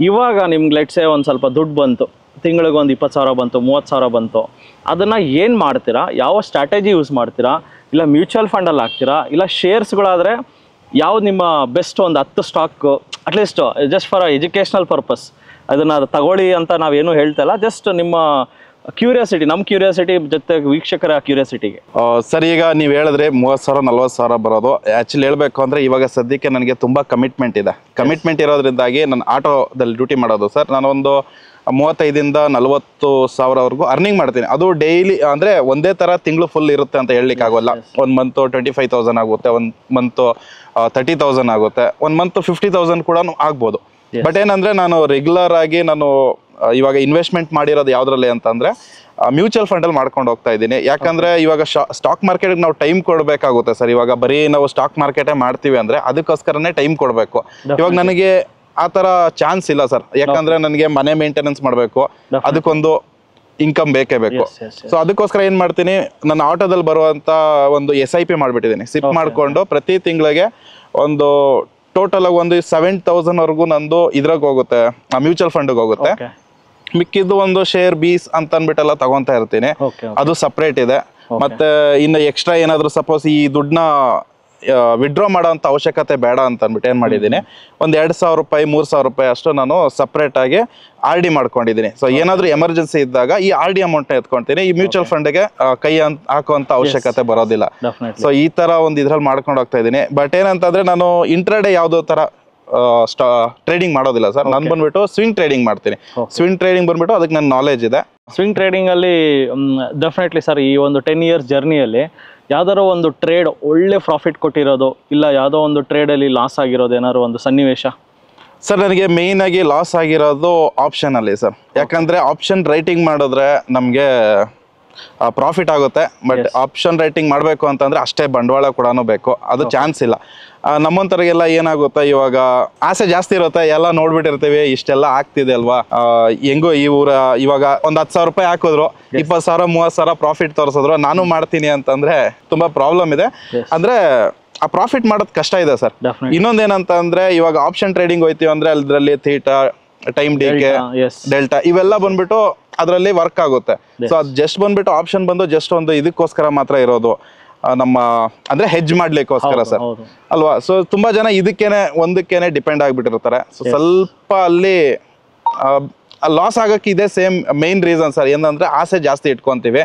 ಇವಾಗ ನಿಮ್ಗೆ ಲೆಟ್ಸೆ ಒಂದು ಸ್ವಲ್ಪ ದುಡ್ಡು ಬಂತು, ತಿಂಗಳಿಗೆ ಒಂದು 20,000 ಬಂತು, 30,000 ಬಂತು, ಅದನ್ನ ಏನ್ ಮಾಡ್ತೀರಾ? ಯಾವ ಸ್ಟ್ರಾಟಜಿ ಯೂಸ್ ಮಾಡ್ತೀರಾ? ಇಲ್ಲ ಮ್ಯೂಚುವಲ್ ಫಂಡ್ ಅಲ್ಲಿ ಹಾಕ್ತೀರಾ? ಇಲ್ಲ ಶೇರ್ಸ್ಗಳಾದ್ರೆ ಯಾವ್ದು ನಿಮ್ಮ ಬೆಸ್ಟ್ ಒಂದು 10 stock at least just for educational purpose ಅದನ್ನ ತಗೊಳ್ಳಿ ಅಂತ ನಾವೇನು ಹೇಳ್ತಾ ಇಲ್ಲ, ಜಸ್ಟ್ ನಿಮ್ಮ ಕ್ಯೂರಿಯಾಸಿಟಿ, ನಮ್ಮ ಕ್ಯೂರಿಯಾಸಿಟಿ ಜೊತೆ ವೀಕ್ಷಕರ ಕ್ಯೂರಿಯಾಸಿಟಿಗೆ. ಸರ್ ಈಗ ನೀವು ಹೇಳಿದ್ರೆ 30,000-40,000 ಬರೋದು. ಆ್ಯಕ್ಚುಲಿ ಹೇಳ್ಬೇಕು ಅಂದರೆ ಇವಾಗ ಸದ್ಯಕ್ಕೆ ನನಗೆ ತುಂಬ ಕಮಿಟ್ಮೆಂಟ್ ಇದೆ. ಕಮಿಟ್ಮೆಂಟ್ ಇರೋದ್ರಿಂದಾಗಿ ನಾನು ಆಟೋದಲ್ಲಿ ಡ್ಯೂಟಿ ಮಾಡೋದು ಸರ್. ನಾನೊಂದು 35,000-40,000ವರೆಗೂ ಅರ್ನಿಂಗ್ ಮಾಡ್ತೀನಿ. ಅದು ಡೈಲಿ ಅಂದರೆ ಒಂದೇ ಥರ ತಿಂಗಳು ಫುಲ್ ಇರುತ್ತೆ ಅಂತ ಹೇಳಲಿಕ್ಕೆ ಆಗೋಲ್ಲ. ಒಂದು ಮಂತು 25,000 ಆಗುತ್ತೆ, ಒಂದು ಮಂತು 30,000 ಆಗುತ್ತೆ, ಒಂದು ಮಂತು 50,000 ಕೂಡ ಆಗ್ಬೋದು. ಬಟ್ ಏನಂದರೆ ನಾನು ರೆಗ್ಯುಲರ್ ಆಗಿ ನಾನು ಇವಾಗ ಇನ್ವೆಸ್ಟ್ಮೆಂಟ್ ಮಾಡಿರೋದು ಯಾವುದ್ರಲ್ಲಿ ಅಂತಂದರೆ ಮ್ಯೂಚುವಲ್ ಫಂಡಲ್ಲಿ ಮಾಡ್ಕೊಂಡು ಹೋಗ್ತಾ ಇದ್ದೀನಿ. ಯಾಕಂದರೆ ಇವಾಗ ಸ್ಟಾಕ್ ಮಾರ್ಕೆಟ್ಗೆ ನಾವು ಟೈಮ್ ಕೊಡಬೇಕಾಗುತ್ತೆ ಸರ್. ಇವಾಗ ಬರೀ ನಾವು ಸ್ಟಾಕ್ ಮಾರ್ಕೆಟೇ ಮಾಡ್ತೀವಿ ಅಂದರೆ ಅದಕ್ಕೋಸ್ಕರನೇ ಟೈಮ್ ಕೊಡಬೇಕು. ಇವಾಗ ನನಗೆ ಆ ತರ ಚಾನ್ಸ್ ಇಲ್ಲ ಸರ್. ಯಾಕಂದ್ರೆ ನನಗೆ ಮನೆ ಮೇಂಟೆನೆನ್ಸ್ ಮಾಡಬೇಕು, ಅದಕ್ಕೊಂದು ಇನ್ಕಮ್ ಬೇಕೇ ಬೇಕು. ಸೊ ಅದಕ್ಕೋಸ್ಕರ ಏನ್ ಮಾಡ್ತೀನಿ, ನನ್ನ ಆಟೋದಲ್ಲಿ ಬರುವಂತ ಒಂದು SIP ಮಾಡ್ಬಿಟ್ಟಿದ್ದೀನಿ. ಸಿಪ್ ಮಾಡ್ಕೊಂಡು ಪ್ರತಿ ತಿಂಗಳಿಗೆ ಒಂದು ಟೋಟಲ್ ಆಗಿ ಒಂದು 7,000 ವರೆಗೂ ನಂದು ಇದ್ರಾಗ ಹೋಗುತ್ತೆ, ಮ್ಯೂಚುವಲ್ ಫಂಡ್ ಹೋಗುತ್ತೆ. ಮಿಕ್ಕಿದ್ದು ಒಂದು ಶೇರ್ ಬೀಸ್ ಅಂತ ಅನ್ಬಿಟ್ಟೆಲ್ಲ ತಗೊಂತಾ ಇರ್ತೀನಿ, ಅದು ಸಪ್ರೇಟ್ ಇದೆ. ಮತ್ತೆ ಇನ್ನು ಎಕ್ಸ್ಟ್ರಾ ಏನಾದ್ರು ಸಪೋಸ್ ಈ ದುಡ್ಡನ್ನ ವಿಡ್ರಾ ಮಾಡೋ ಅಂತ ಅವಶ್ಯಕತೆ ಬೇಡ ಅಂತ ಅಂದ್ಬಿಟ್ಟು ಏನ್ ಮಾಡಿದ್ದೀನಿ, ಒಂದ್ 2,000 ರೂಪಾಯಿ 3,000 ರೂಪಾಯಿ ಅಷ್ಟು ನಾನು ಸಪ್ರೇಟ್ ಆಗಿ RD ಮಾಡ್ಕೊಂಡಿದ್ದೀನಿ. ಸೊ ಏನಾದ್ರು ಎಮರ್ಜೆನ್ಸಿ ಇದ್ದಾಗ ಈ RD ಅಮೌಂಟ್ ನ ಎತ್ಕೊಂತೀನಿ, ಈ ಮ್ಯೂಚುವಲ್ ಫಂಡ್ಗೆ ಕೈ ಹಾಕುವಂತ ಅವಶ್ಯಕತೆ ಬರೋದಿಲ್ಲ. ಸೊ ಈ ತರ ಒಂದು ಇದ್ರಲ್ಲಿ ಮಾಡ್ಕೊಂಡು ಹೋಗ್ತಾ ಇದ್ದೀನಿ. ಬಟ್ ಏನಂತಂದ್ರೆ ನಾನು ಇಂಟ್ರಾಡೇ ಯಾವ್ದೋ ತರ ಟ್ರೇಡಿಂಗ್ ಮಾಡೋದಿಲ್ಲ ಸರ್. ನಾನು ಬಂದ್ಬಿಟ್ಟು ಸ್ವಿಂಗ್ ಟ್ರೇಡಿಂಗ್ ಮಾಡ್ತೀನಿ. ಸ್ವಿಂಗ್ ಟ್ರೇಡಿಂಗ್ ಬಂದ್ಬಿಟ್ಟು ಅದಕ್ಕೆ ನನ್ನ ನಾಲೆಜ್ ಇದೆ. ಸ್ವಿಂಗ್ ಟ್ರೇಡಿಂಗ್ ಅಲ್ಲಿ ಡೆಫಿನೆಟ್ಲಿ ಸರ್, ಈ ಒಂದು 10 years ಜರ್ನಿಯಲ್ಲಿ ಯಾವ್ದಾರೋ ಒಂದು ಟ್ರೇಡ್ ಒಳ್ಳೆ ಪ್ರಾಫಿಟ್ ಕೊಟ್ಟಿರೋದು, ಇಲ್ಲ ಯಾವುದೋ ಒಂದು ಟ್ರೇಡಲ್ಲಿ ಲಾಸ್ ಆಗಿರೋದು ಏನಾದ್ರು ಒಂದು ಸನ್ನಿವೇಶ? ಸರ್ ನನಗೆ ಮೇಯ್ನ್ ಆಗಿ ಲಾಸ್ ಆಗಿರೋದು ಆಪ್ಷನ್ ಅಲ್ಲಿ ಸರ್. ಯಾಕಂದ್ರೆ ಆಪ್ಷನ್ ರೈಟಿಂಗ್ ಮಾಡಿದ್ರೆ ನಮಗೆ ಪ್ರಾಫಿಟ್ ಆಗುತ್ತೆ. ಬಟ್ ಆಪ್ಷನ್ ರೈಟಿಂಗ್ ಮಾಡಬೇಕು ಅಂತಂದ್ರೆ ಅಷ್ಟೇ ಬಂಡವಾಳ ಕೂಡ ಬೇಕು, ಅದು ಚಾನ್ಸ್ ಇಲ್ಲ. ನಮ್ಮಂತರಿಗೆಲ್ಲ ಏನಾಗುತ್ತೆ, ಇವಾಗ ಆಸೆ ಜಾಸ್ತಿ ಇರುತ್ತೆ, ಎಲ್ಲ ನೋಡ್ಬಿಟ್ಟಿರ್ತೀವಿ ಇಷ್ಟೆಲ್ಲ ಆಗ್ತಿದೆ ಅಲ್ವಾ, ಹೆಂಗೋ ಇವಾಗ ಒಂದ್ 10,000 ರೂಪಾಯಿ ಹಾಕಿದ್ರು, 20,000 30,000 ಪ್ರಾಫಿಟ್ ತೋರಿಸಿದ್ರು, ನಾನು ಮಾಡ್ತೀನಿ ಅಂತಂದ್ರೆ ತುಂಬಾ ಪ್ರಾಬ್ಲಮ್ ಇದೆ. ಅಂದ್ರೆ ಆ ಪ್ರಾಫಿಟ್ ಮಾಡೋದು ಕಷ್ಟ ಇದೆ ಸರ್. ಇನ್ನೊಂದೇನಂತ ಅಂದ್ರೆ ಇವಾಗ ಆಪ್ಷನ್ ಟ್ರೇಡಿಂಗ್ ಹೋಯ್ತೀವಿ ಅಂದ್ರೆ ಅದ್ರಲ್ಲಿ ಥೀಟಾ, ಟೈಮ್ ಡಿಕೆ, ಡೆಲ್ಟಾ ಇವೆಲ್ಲ ಬಂದ್ಬಿಟ್ಟು ಅದರಲ್ಲಿ ವರ್ಕ್ ಆಗುತ್ತೆ. ಸೊ ಅದು ಜಸ್ಟ್ ಬಂದ್ಬಿಟ್ಟು ಆಪ್ಷನ್ ಬಂದು ಜಸ್ಟ್ ಒಂದು ಇದಕ್ಕೋಸ್ಕರ ಮಾತ್ರ ಇರೋದು, ನಮ್ಮ ಅಂದ್ರೆ ಹೆಡ್ಜ್ ಮಾಡ್ಲಿಕ್ಕೋಸ್ಕರ ಸರ್ ಅಲ್ವಾ. ಸೊ ತುಂಬಾ ಜನ ಒಂದಕ್ಕೇನೆ ಡಿಪೆಂಡ್ ಆಗ್ಬಿಟ್ಟಿರ್ತಾರೆ. ಸೊ ಸ್ವಲ್ಪ ಅಲ್ಲಿ ಲಾಸ್ ಆಗಕ್ಕೆ ಇದೆ ಸೇಮ್ ಮೇನ್ ರೀಸನ್ ಸರ್. ಏನಂದ್ರೆ ಆಸೆ ಜಾಸ್ತಿ ಇಟ್ಕೊಂತೀವಿ.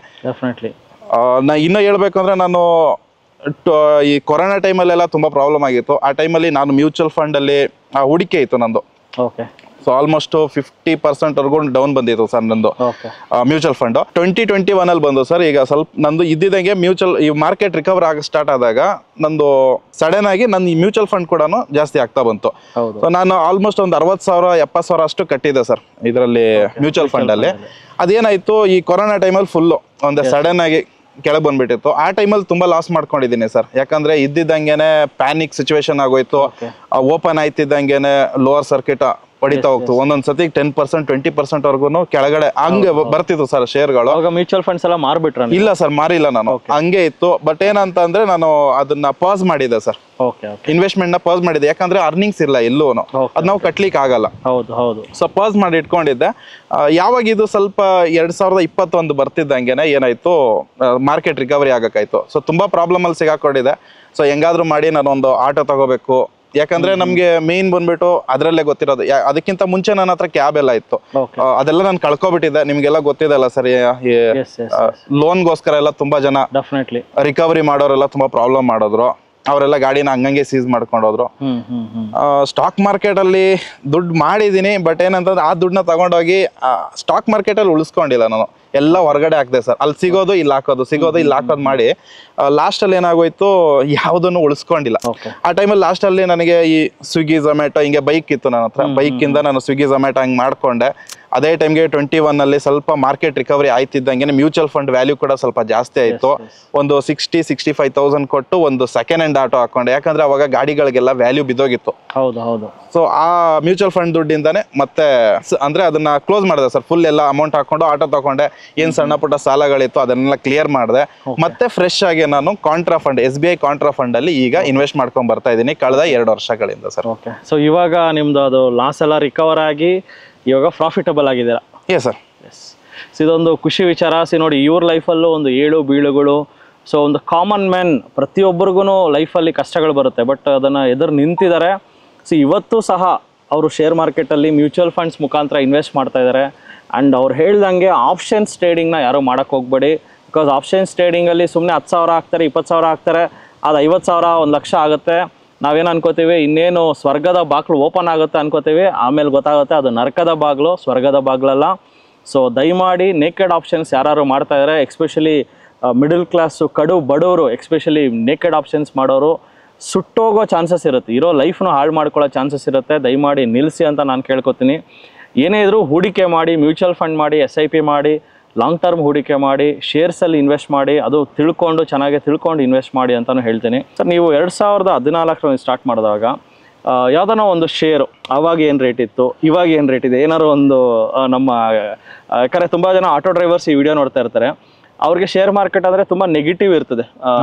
ನಾ ಇನ್ನೂ ಹೇಳ್ಬೇಕು ಅಂದ್ರೆ, ನಾನು ಈ ಕೊರೋನಾ ಟೈಮಲ್ಲೆಲ್ಲ ತುಂಬಾ ಪ್ರಾಬ್ಲಮ್ ಆಗಿತ್ತು. ಆ ಟೈಮಲ್ಲಿ ನಾನು ಮ್ಯೂಚುವಲ್ ಫಂಡ್ ಅಲ್ಲಿ ಹೂಡಿಕೆ ಇತ್ತು ನಂದು. ಸೊ ಆಲ್ಮೋಸ್ಟ್ 50% ವರ್ಗೂ ಡೌನ್ ಬಂದಿತ್ತು ಸರ್ ನಂದು ಮ್ಯೂಚುವಲ್ ಫಂಡ್. 2021 ಅಲ್ಲಿ ಬಂದು ಸರ್. ಈಗ ಸ್ವಲ್ಪ ನಂದು ಇದ್ದಿದ್ದಂಗೆ ಈ ಮಾರ್ಕೆಟ್ ರಿಕವರ್ ಆಗ ಸ್ಟಾರ್ಟ್ ಆದಾಗ ನಂದು ಸಡನ್ ಆಗಿ ನನ್ನ ಈ ಮ್ಯೂಚುವಲ್ ಫಂಡ್ ಕೂಡ ಜಾಸ್ತಿ ಆಗ್ತಾ ಬಂತು. ಸೊ ನಾನು ಆಲ್ಮೋಸ್ಟ್ ಒಂದು 60,000 70,000 ಅಷ್ಟು ಕಟ್ಟಿದೆ ಸರ್ ಇದರಲ್ಲಿ ಮ್ಯೂಚುವಲ್ ಫಂಡ್ ಅಲ್ಲಿ. ಅದೇನಾಯ್ತು, ಈ ಕೊರೋನಾ ಟೈಮಲ್ಲಿ ಫುಲ್ಲು ಒಂದು ಸಡನ್ ಆಗಿ ಕೆಳಗೆ ಬಂದ್ಬಿಟ್ಟಿತ್ತು. ಆ ಟೈಮಲ್ಲಿ ತುಂಬಾ ಲಾಸ್ ಮಾಡ್ಕೊಂಡಿದ್ದೀನಿ ಸರ್. ಯಾಕಂದ್ರೆ ಇದ್ದಿದ್ದಂಗೆನೆ ಪ್ಯಾನಿಕ್ ಸಿಚುವೇಶನ್ ಆಗೋಯ್ತು. ಓಪನ್ ಆಯ್ತಿದ್ದಂಗೆನೆ ಲೋವರ್ ಸರ್ಕಿಟ್ ಹೊಡಿತಾ ಹೋಗ್ತು. ಒಂದೊಂದ್ ಸತಿ 10% 20% ವರ್ಗು ಕೆಳಗಡೆ ಹಂಗೆ ಬರ್ತಿತ್ತು ಸರ್ ಶೇರ್ಗಳು. ಮ್ಯೂಚುವಲ್ ಫಂಡ್ಸ್ ಎಲ್ಲ ಮಾರ್ಬಿಟ್ರ? ಇಲ್ಲ ಸರ್, ಮಾರಿಲ್ಲ ನಾನು, ಹಂಗೆ ಇತ್ತು. ಬಟ್ ಏನಂತ ಅಂದ್ರೆ ನಾನು ಅದನ್ನ ಪಾಸ್ ಮಾಡಿದೆ ಸರ್, ಇನ್ವೆಸ್ಟ್ಮೆಂಟ್ ನ ಪಾಸ್ ಮಾಡಿದೆ. ಯಾಕಂದ್ರೆ ಅರ್ನಿಂಗ್ಸ್ ಇಲ್ಲ ಎಲ್ಲೂ, ಅದ್ ನಾವು ಕಟ್ಲಿಕ್ಕೆ ಆಗಲ್ಲ. ಸೊ ಪಾಸ್ ಮಾಡಿ ಇಟ್ಕೊಂಡಿದ್ದೆ. ಯಾವಾಗ ಇದು ಸ್ವಲ್ಪ 2021 ಬರ್ತಿದ್ದಂಗೆನೆ ಏನಾಯ್ತು, ಮಾರ್ಕೆಟ್ ರಿಕವರಿ ಆಗಕ್ಕಾಯ್ತು. ಸೊ ತುಂಬಾ ಪ್ರಾಬ್ಲಮ್ ಅಲ್ಲಿ ಸಿಗಾಕೊಂಡಿದೆ. ಸೊ ಹೆಂಗಾದ್ರೂ ಮಾಡಿ ನಾನು ಒಂದು ಆಟೋ ತಗೋಬೇಕು. ಯಾಕಂದ್ರೆ ನಮ್ಗೆ ಮೇನ್ ಬಂದ್ಬಿಟ್ಟು ಅದ್ರಲ್ಲೇ ಗೊತ್ತಿರೋದು. ಅದಕ್ಕಿಂತ ಮುಂಚೆ ನನ್ನ ಹತ್ರ ಕ್ಯಾಬ್ ಎಲ್ಲ ಇತ್ತು, ಅದೆಲ್ಲ ನಾನು ಕಳ್ಕೊಬಿಟ್ಟಿದ್ದೆ. ನಿಮ್ಗೆಲ್ಲ ಗೊತ್ತಿದೆ ಅಲ್ಲ ಸರ್, ಲೋನ್ಗೋಸ್ಕರ ಎಲ್ಲ ತುಂಬಾ ಜನ ರಿಕವರಿ ಮಾಡೋರೆಲ್ಲ ತುಂಬಾ ಪ್ರಾಬ್ಲಮ್ ಮಾಡಿದ್ರು. ಅವರೆಲ್ಲ ಗಾಡಿನ ಹಂಗಂಗೆ ಸೀಸ್ ಮಾಡ್ಕೊಂಡು ಹೋದ್ರು. ಸ್ಟಾಕ್ ಮಾರ್ಕೆಟ್ ಅಲ್ಲಿ ದುಡ್ಡು ಮಾಡಿದೀನಿ. ಬಟ್ ಏನಂತಂದ್ರೆ ಆ ದುಡ್ಡನ್ನ ತಗೊಂಡೋಗಿ ಸ್ಟಾಕ್ ಮಾರ್ಕೆಟ್ ಅಲ್ಲಿ ಉಳಿಸ್ಕೊಂಡಿಲ್ಲ ನಾನು, ಎಲ್ಲ ಹೊರಗಡೆ ಹಾಕ್ದೆ ಸರ್. ಅಲ್ಲಿ ಸಿಗೋದು ಇಲ್ಲಿ ಹಾಕೋದು, ಸಿಗೋದು ಇಲ್ಲಿ ಹಾಕೋದು ಮಾಡಿ ಲಾಸ್ಟ್ ಅಲ್ಲಿ ಏನಾಗೋಯ್ತು, ಯಾವುದನ್ನು ಉಳಿಸ್ಕೊಂಡಿಲ್ಲ. ಆ ಟೈಮಲ್ಲಿ ಲಾಸ್ಟ್ ಅಲ್ಲಿ ನನಗೆ ಈ ಸ್ವಿಗ್ಗಿ ಝೊಮ್ಯಾಟೊ ಹಿಂಗೆ ಬೈಕ್ ಇತ್ತು ನನ್ನ ಹತ್ರ. ಬೈಕ್ ಇಂದ ನಾನು ಸ್ವಿಗ್ಗಿ ಝೊಮ್ಯಾಟೊ ಹಂಗೆ ಮಾಡ್ಕೊಂಡೆ. ಅದೇ ಟೈಮ್ಗೆ 21 ಅಲ್ಲಿ ಸ್ವಲ್ಪ ಮಾರ್ಕೆಟ್ ರಿಕವರಿ ಆಯ್ತಿದ್ದಂಗೆ ಮ್ಯೂಚುವಲ್ ಫಂಡ್ ವ್ಯಾಲ್ಯೂ ಕೂಡ ಸ್ವಲ್ಪ ಜಾಸ್ತಿ ಆಯ್ತು. ಒಂದು 60,000-65,000 ಕೊಟ್ಟು ಒಂದು ಸೆಕೆಂಡ್ ಹ್ಯಾಂಡ್ ಆಟೋ ಹಾಕೊಂಡೆ. ಯಾಕಂದ್ರೆ ಅವಾಗ ಗಾಡಿಗಳಿಗೆಲ್ಲ ವ್ಯಾಲ್ಯೂ ಬಿದ್ದೋಗಿತ್ತು. ಸೊ ಆ ಮ್ಯೂಚುವಲ್ ಫಂಡ್ ದುಡ್ಡಿಂದಾನೆ ಮತ್ತೆ ಅಂದ್ರೆ ಅದನ್ನ ಕ್ಲೋಸ್ ಮಾಡಿದೆ ಸರ್. ಫುಲ್ ಎಲ್ಲ ಅಮೌಂಟ್ ಹಾಕೊಂಡು ಆಟೋ ತಗೊಂಡೆ. ಏನ್ ಸಣ್ಣ ಪುಟ್ಟ ಸಾಲಗಳಿತ್ತು ಅದನ್ನೆಲ್ಲ ಕ್ಲಿಯರ್ ಮಾಡಿದೆ. ಮತ್ತೆ ಫ್ರೆಶ್ ಆಗಿ ನಾನು contra fund, SBI contra fund ಅಲ್ಲಿ ಈಗ ಇನ್ವೆಸ್ಟ್ ಮಾಡ್ಕೊಂಡ್ ಬರ್ತಾ ಇದ್ದೀನಿ ಕಳೆದ 2 ವರ್ಷಗಳಿಂದ ಸರ್. ಸೊ ಇವಾಗ ನಿಮ್ದು ಅದು ಲಾಸ್ ಎಲ್ಲ ರಿಕವರ್ ಆಗಿ ಇವಾಗ ಪ್ರಾಫಿಟಬಲ್ ಆಗಿದ್ದೀರಾ? Yes sir. ಸೊ ಇದೊಂದು ಖುಷಿ ವಿಚಾರ. ನೋಡಿ, ಇವ್ರ ಲೈಫಲ್ಲೂ ಒಂದು ಏಳು ಬೀಳುಗಳು. ಸೊ ಒಂದು ಕಾಮನ್ ಮ್ಯಾನ್ ಪ್ರತಿಯೊಬ್ಬರಿಗೂ ಲೈಫಲ್ಲಿ ಕಷ್ಟಗಳು ಬರುತ್ತೆ, ಬಟ್ ಅದನ್ನು ಎದುರು ನಿಂತಿದ್ದಾರೆ. ಸೊ ಇವತ್ತು ಸಹ ಅವರು ಶೇರ್ ಮಾರ್ಕೆಟಲ್ಲಿ ಮ್ಯೂಚುವಲ್ ಫಂಡ್ಸ್ ಮುಖಾಂತರ ಇನ್ವೆಸ್ಟ್ ಮಾಡ್ತಾ ಇದ್ದಾರೆ. ಆ್ಯಂಡ್ ಅವ್ರು ಹೇಳ್ದಂಗೆ ಆಪ್ಷನ್ಸ್ ಟ್ರೇಡಿಂಗ್ನ ಯಾರೂ ಮಾಡೋಕ್ಕೆ ಹೋಗಬೇಡಿ. ಬಿಕಾಸ್ ಆಪ್ಷನ್ಸ್ ಟ್ರೇಡಿಂಗಲ್ಲಿ ಸುಮ್ಮನೆ 10,000 ಹಾಕ್ತಾರೆ, 20,000 ಹಾಕ್ತಾರೆ, ಅದು 50,000 1 ಲಕ್ಷ ಆಗುತ್ತೆ. ನಾವೇನು ಅನ್ಕೋತೀವಿ, ಇನ್ನೇನು ಸ್ವರ್ಗದ ಬಾಗಿಲು ಓಪನ್ ಆಗುತ್ತೆ ಅನ್ಕೋತೀವಿ. ಆಮೇಲೆ ಗೊತ್ತಾಗುತ್ತೆ ಅದು ನರಕದ ಬಾಗಿಲು, ಸ್ವರ್ಗದ ಬಾಗಿಲಲ್ಲ. ಸೊ ದಯಮಾಡಿ ನೇಕೆಡ್ ಆಪ್ಷನ್ಸ್ ಯಾರು ಮಾಡ್ತಾ ಇದ್ದಾರೆ, ಎಕ್ಸ್ಪೆಷಲಿ ಮಿಡಲ್ ಕ್ಲಾಸು ಕಡು ಬಡವರು, ಎಕ್ಸ್ಪೆಷಲಿ ನೇಕೆಡ್ ಆಪ್ಷನ್ಸ್ ಮಾಡೋರು ಸುಟ್ಟೋಗೋ ಚಾನ್ಸಸ್ ಇರುತ್ತೆ, ಇರೋ ಲೈಫ್ನು ಹಾಳು ಮಾಡ್ಕೊಳ್ಳೋ ಚಾನ್ಸಸ್ ಇರುತ್ತೆ. ದಯಮಾಡಿ ನಿಲ್ಲಿಸಿ ಅಂತ ನಾನು ಕೇಳ್ಕೊತೀನಿ. ಏನೇ ಇದ್ರೂ ಹೂಡಿಕೆ ಮಾಡಿ, ಮ್ಯೂಚುವಲ್ ಫಂಡ್ ಮಾಡಿ, SIP ಮಾಡಿ, ಲಾಂಗ್ ಟರ್ಮ್ ಹೂಡಿಕೆ ಮಾಡಿ, ಶೇರ್ಸಲ್ಲಿ ಇನ್ವೆಸ್ಟ್ ಮಾಡಿ, ಅದು ಚೆನ್ನಾಗಿ ತಿಳ್ಕೊಂಡು ಇನ್ವೆಸ್ಟ್ ಮಾಡಿ ಅಂತಲೂ ಹೇಳ್ತೀನಿ. ಸರ್, ನೀವು 2014 ಸ್ಟಾರ್ಟ್ ಮಾಡಿದಾಗ ಯಾವ್ದಾನ ಒಂದು ಶೇರು ಆವಾಗ ಏನು ರೇಟ್ ಇತ್ತು, ಇವಾಗ ಏನು ರೇಟ್ ಇದೆ, ಏನಾದ್ರು ಒಂದು ನಮ್ಮ ಯಾಕಂದರೆ ತುಂಬ ಜನ ಆಟೋ ಡ್ರೈವರ್ಸ್ ಈ ವಿಡಿಯೋ ನೋಡ್ತಾ ಇರ್ತಾರೆ, ಅವ್ರಿಗೆ ಶೇರ್ ಮಾರ್ಕೆಟ್ ಅಂದರೆ ತುಂಬ ನೆಗೆಟಿವ್ ಇರ್ತದೆ.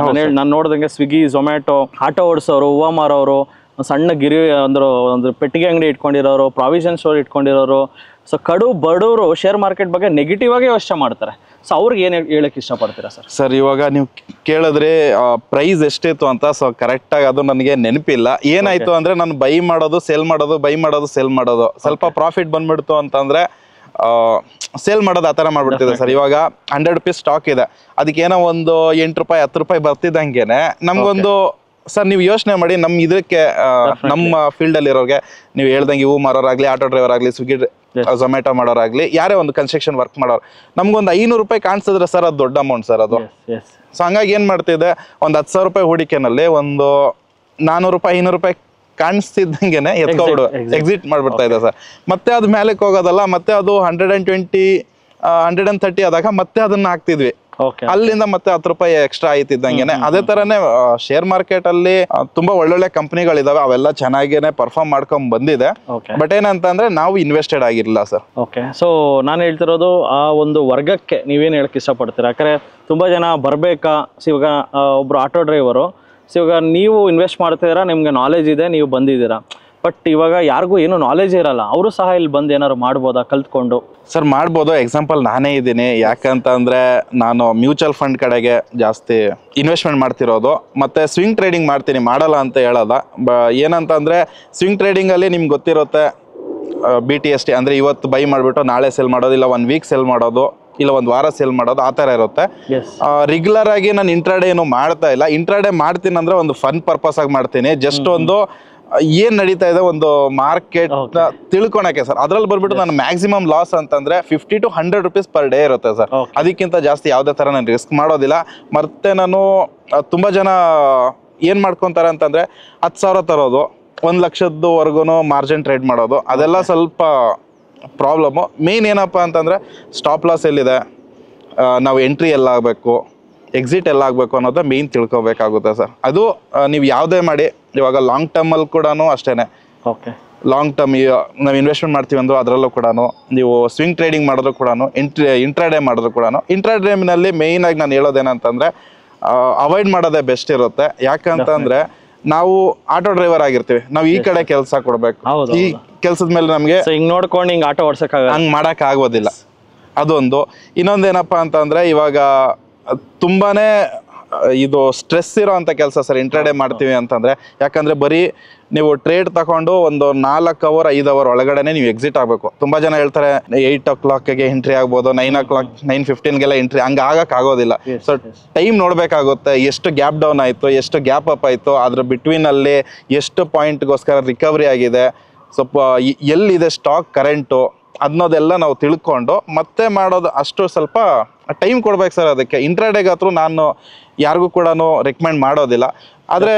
ನಾನು ನೋಡ್ದಂಗೆ ಸ್ವಿಗ್ಗಿ, ಝೊಮ್ಯಾಟೊ, ಆಟೋ ಓಡಿಸೋರು, ಹೂವು ಮಾರೋರು, ಸಣ್ಣ ಒಂದು ಪೆಟ್ಟಿಗೆ ಅಂಗಡಿ ಇಟ್ಕೊಂಡಿರೋರು, ಪ್ರಾವಿಷನ್ ಸ್ಟೋರ್ ಇಟ್ಕೊಂಡಿರೋರು, ಸೊ ಕಡು ಬಡವರು ಶೇರ್ ಮಾರ್ಕೆಟ್ ಬಗ್ಗೆ ನೆಗೆಟಿವ್ ಆಗಿ ಯೋಚನೆ ಮಾಡ್ತಾರೆ. ಸೊ ಅವ್ರಿಗೆ ಏನು ಹೇಳಕ್ಕೆ ಇಷ್ಟಪಡ್ತೀರಾ ಸರ್? ಸರ್, ಇವಾಗ ನೀವು ಕೇಳಿದ್ರೆ ಪ್ರೈಸ್ ಎಷ್ಟಿತ್ತು ಅಂತ, ಸೊ ಕರೆಕ್ಟಾಗಿ ಅದು ನನಗೆ ನೆನಪಿಲ್ಲ. ಏನಾಯ್ತು ಅಂದ್ರೆ ನಾನು ಬೈ ಮಾಡೋದು ಸೇಲ್ ಮಾಡೋದು, ಬೈ ಮಾಡೋದು ಸೇಲ್ ಮಾಡೋದು, ಸ್ವಲ್ಪ ಪ್ರಾಫಿಟ್ ಬಂದ್ಬಿಡ್ತು ಅಂತಂದ್ರೆ ಸೇಲ್ ಮಾಡೋದು ಆ ಥರ ಮಾಡ್ಬಿಡ್ತಿದೆ ಸರ್. ಇವಾಗ 100 rupees ಸ್ಟಾಕ್ ಇದೆ, ಅದಕ್ಕೆ ಏನೋ ಒಂದು 8 ರೂಪಾಯಿ 10 ರೂಪಾಯಿ ಬರ್ತಿದ್ದಂಗೆನೆ ನಮ್ಗೊಂದು ಸರ್, ನೀವು ಯೋಚನೆ ಮಾಡಿ, ನಮ್ಮ ಇದಕ್ಕೆ ನಮ್ಮ ಫೀಲ್ಡಲ್ಲಿ ಇರೋರಿಗೆ ನೀವು ಹೇಳ್ದಂಗೆ ಹೂ ಮಾರೋರಾಗ್ಲಿ, ಆಟೋ ಡ್ರೈವರ್ ಆಗಲಿ, ಸ್ವಿಗ್ಗಿ ಝೊಮ್ಯಾಟೊ ಮಾಡೋರಾಗ್ಲಿ, ಯಾರೇ ಒಂದು ಕನ್ಸ್ಟ್ರಕ್ಷನ್ ವರ್ಕ್ ಮಾಡೋರು, ನಮ್ಗೊಂದು 500 ರೂಪಾಯಿ ಕಾಣಿಸಿದ್ರೆ ಸರ್ ಅದು ದೊಡ್ಡ ಅಮೌಂಟ್ ಸರ್ ಅದು. ಸೊ ಹಂಗಾಗಿ ಏನು ಮಾಡ್ತಿದೆ, ಒಂದು 10,000 ರೂಪಾಯಿ ಹೂಡಿಕೆನಲ್ಲಿ ಒಂದು 400 ರೂಪಾಯಿ 500 ರೂಪಾಯಿ ಕಾಣಿಸ್ತಿದ್ದಂಗೆನೆ ಎತ್ಕೊಬಿಡು ಎಕ್ಸಿಟ್ ಮಾಡ್ಬಿಡ್ತಾ ಇದೆ ಸರ್. ಮತ್ತೆ ಅದು ಮೇಲಕ್ಕೆ ಹೋಗೋದಲ್ಲ, ಮತ್ತೆ ಅದು 120 130 ಆದಾಗ ಮತ್ತೆ ಅದನ್ನ ಹಾಕ್ತಿದ್ವಿ, ಅಲ್ಲಿಂದ ಮತ್ತೆ 10 ರೂಪಾಯಿ ಎಕ್ಸ್ಟ್ರಾ ಆಯ್ತಿದ್ದಂಗೆನೆ. ಅದೇ ತರನೇ ಶೇರ್ ಮಾರ್ಕೆಟ್ ಅಲ್ಲಿ ತುಂಬಾ ಒಳ್ಳೊಳ್ಳೆ ಕಂಪನಿಗಳಿದಾವೆ, ಅವೆಲ್ಲ ಚೆನ್ನಾಗೇನೆ ಪರ್ಫಾರ್ಮ್ ಮಾಡ್ಕೊಂಡ್ ಬಂದಿದೆ. ಬಟ್ ಏನಂತ ಅಂದ್ರೆ ನಾವು ಇನ್ವೆಸ್ಟೆಡ್ ಆಗಿರ್ಲಿಲ್ಲ ಸರ್. ಓಕೆ, ಸೊ ನಾನು ಹೇಳ್ತಿರೋದು ಆ ಒಂದು ವರ್ಗಕ್ಕೆ ನೀವೇನು ಹೇಳಕ್ ಇಷ್ಟಪಡ್ತೀರಾ? ಯಾಕಂದ್ರೆ ತುಂಬಾ ಜನ ಬರ್ಬೇಕಾ, ಇವಾಗ ಒಬ್ರು ಆಟೋ ಡ್ರೈವರು, ಇವಾಗ ನೀವು ಇನ್ವೆಸ್ಟ್ ಮಾಡ್ತಿದ್ದೀರಾ, ನಿಮ್ಗೆ ನಾಲೆಜ್ ಇದೆ, ನೀವು ಬಂದಿದ್ದೀರಾ, ಬಟ್ ಇವಾಗ ಯಾರಿಗೂ ಏನು ನಾಲೆಜ್ ಇರಲ್ಲ, ಅವರು ಸಹ ಇಲ್ಲಿ ಬಂದು ಏನಾದ್ರು ಮಾಡ್ಬೋದಾ ಕಲ್ತ್ಕೊಂಡು? ಸರ್ ಮಾಡ್ಬೋದು. ಎಕ್ಸಾಂಪಲ್ ನಾನೇ ಇದ್ದೀನಿ. ಯಾಕಂತ ಅಂದ್ರೆ ನಾನು ಮ್ಯೂಚುವಲ್ ಫಂಡ್ ಕಡೆಗೆ ಜಾಸ್ತಿ ಇನ್ವೆಸ್ಟ್ಮೆಂಟ್ ಮಾಡ್ತಿರೋದು, ಮತ್ತೆ ಸ್ವಿಂಗ್ ಟ್ರೇಡಿಂಗ್ ಮಾಡ್ತೀನಿ, ಮಾಡಲ್ಲ ಅಂತ ಹೇಳೋದ. ಏನಂತ ಅಂದ್ರೆ ಸ್ವಿಂಗ್ ಟ್ರೇಡಿಂಗ್ ಅಲ್ಲಿ ನಿಮ್ಗೆ ಗೊತ್ತಿರುತ್ತೆ, BTST ಅಂದ್ರೆ ಇವತ್ತು ಬೈ ಮಾಡಿಬಿಟ್ಟು ನಾಳೆ ಸೆಲ್ ಮಾಡೋದು, ಇಲ್ಲ 1 ವೀಕ್ ಸೆಲ್ ಮಾಡೋದು, ಇಲ್ಲ 1 ವಾರ ಸೇಲ್ ಮಾಡೋದು, ಆ ಥರ ಇರುತ್ತೆ. ರೆಗ್ಯುಲರ್ ಆಗಿ ನಾನು ಇಂಟ್ರಾಡೇ ಏನು ಮಾಡ್ತಾ ಇಲ್ಲ. ಇಂಟ್ರಾಡೇ ಮಾಡ್ತೀನಿ ಅಂದ್ರೆ ಒಂದು ಫನ್ ಪರ್ಪಸ್ ಆಗಿ ಮಾಡ್ತೀನಿ, ಜಸ್ಟ್ ಒಂದು ಏನ್ ನಡೀತಾ ಇದೆ ಒಂದು ಮಾರ್ಕೆಟ್ ತಿಳ್ಕೊಳಕ್ಕೆ ಸರ್. ಅದ್ರಲ್ಲಿ ಬರ್ಬಿಟ್ಟು ನಾನು ಮ್ಯಾಕ್ಸಿಮಮ್ ಲಾಸ್ ಅಂತಂದ್ರೆ 50 to 100 rupees ಪರ್ ಡೇ ಇರುತ್ತೆ ಸರ್. ಅದಕ್ಕಿಂತ ಜಾಸ್ತಿ ಯಾವುದೇ ತರ ನಾನು ರಿಸ್ಕ್ ಮಾಡೋದಿಲ್ಲ. ಮತ್ತೆ ನಾನು ತುಂಬಾ ಜನ ಏನ್ ಮಾಡ್ಕೊಂತಾರೆ ಅಂತಂದ್ರೆ 10,000 ತರೋದು, 1 ಲಕ್ಷದವರೆಗೂ ಮಾರ್ಜಿನ್ ಟ್ರೇಡ್ ಮಾಡೋದು, ಅದೆಲ್ಲ ಸ್ವಲ್ಪ ಪ್ರಾಬ್ಲಮ್ಮು. ಮೇನ್ ಏನಪ್ಪ ಅಂತಂದ್ರೆ ಸ್ಟಾಪ್ ಲಾಸ್ ಎಲ್ಲಿದೆ, ನಾವು ಎಂಟ್ರಿ ಎಲ್ಲ ಆಗಬೇಕು, ಎಕ್ಸಿಟ್ ಎಲ್ಲ ಆಗಬೇಕು ಅನ್ನೋದು ಮೇನ್ ತಿಳ್ಕೊಬೇಕಾಗುತ್ತೆ ಸರ್. ಅದು ನೀವು ಯಾವುದೇ ಮಾಡಿ, ಇವಾಗ ಲಾಂಗ್ ಟರ್ಮಲ್ಲಿ ಕೂಡ ಅಷ್ಟೇ. ಓಕೆ, ಲಾಂಗ್ ಟರ್ಮ್ ನಾವು ಇನ್ವೆಸ್ಟ್ಮೆಂಟ್ ಮಾಡ್ತೀವಿ ಅಂದರೂ ಅದರಲ್ಲೂ ಕೂಡ, ನೀವು ಸ್ವಿಂಗ್ ಟ್ರೇಡಿಂಗ್ ಮಾಡಿದ್ರು ಕೂಡ, ಇಂಟ್ರಾಡೇ ಮಾಡಿದ್ರು ಕೂಡ, ಇಂಟ್ರಾಡೇನಲ್ಲಿ ಮೇಯ್ನ್ ಆಗಿ ನಾನು ಹೇಳೋದೇನಂತಂದ್ರೆ ಅವಾಯ್ಡ್ ಮಾಡೋದೇ ಬೆಸ್ಟ್ ಇರುತ್ತೆ. ಯಾಕಂತಂದ್ರೆ ನಾವು ಆಟೋ ಡ್ರೈವರ್ ಆಗಿರ್ತೀವಿ, ನಾವು ಈ ಕಡೆ ಕೆಲಸ ಕೊಡ್ಬೇಕು, ಈ ಕೆಲಸದ ಮೇಲೆ ನಮಗೆ ಹಿಂಗ್ ನೋಡ್ಕೊಂಡು ಹಿಂಗ್ ಆಟೋ ಓಡಿಸಕ್ ಹಂಗ್ ಮಾಡಕ್ ಆಗೋದಿಲ್ಲ. ಅದೊಂದು. ಇನ್ನೊಂದೇನಪ್ಪ ಅಂತಂದ್ರೆ ಇವಾಗ ತುಂಬಾನೇ ಇದು ಸ್ಟ್ರೆಸ್ ಇರೋ ಅಂತ ಕೆಲಸ ಸರ್ ಇಂಟ್ರಾಡೇ ಮಾಡ್ತೀವಿ ಅಂತಂದ್ರೆ. ಯಾಕಂದ್ರೆ ಬರೀ ನೀವು ಟ್ರೇಡ್ ತಗೊಂಡು ಒಂದು 4 hour 5 hour ಒಳಗಡೆನೆ ನೀವು ಎಕ್ಸಿಟ್ ಆಗಬೇಕು. ತುಂಬಾ ಜನ ಹೇಳ್ತಾರೆ 8 o'clock ಎಂಟ್ರಿ ಆಗ್ಬೋದು, 9 o'clock 9:15 ಎಂಟ್ರಿ, ಹಂಗ ಆಗಕ್ ಆಗೋದಿಲ್ಲ. ಸೊ ಟೈಮ್ ನೋಡ್ಬೇಕಾಗುತ್ತೆ, ಎಷ್ಟು ಗ್ಯಾಪ್ ಡೌನ್ ಆಯ್ತು, ಎಷ್ಟು ಗ್ಯಾಪ್ ಅಪ್ ಆಯ್ತು, ಅದ್ರ ಬಿಟ್ವೀನ್ ಅಲ್ಲಿ ಎಷ್ಟು ಪಾಯಿಂಟ್ಗೋಸ್ಕರ ರಿಕವರಿ ಆಗಿದೆ, ಸ್ವಲ್ಪ ಎಲ್ಲಿದೆ ಸ್ಟಾಕ್ ಕರೆಂಟು, ಅದನ್ನೋದೆಲ್ಲ ನಾವು ತಿಳ್ಕೊಂಡು ಮತ್ತೆ ಮಾಡೋದು. ಅಷ್ಟು ಸ್ವಲ್ಪ ಟೈಮ್ ಕೊಡ್ಬೇಕು ಸರ್ ಅದಕ್ಕೆ. ಇಂಟ್ರಾಡೇಗಾದ್ರೂ ನಾನು ಯಾರಿಗೂ ಕೂಡ ರೆಕಮೆಂಡ್ ಮಾಡೋದಿಲ್ಲ. ಆದರೆ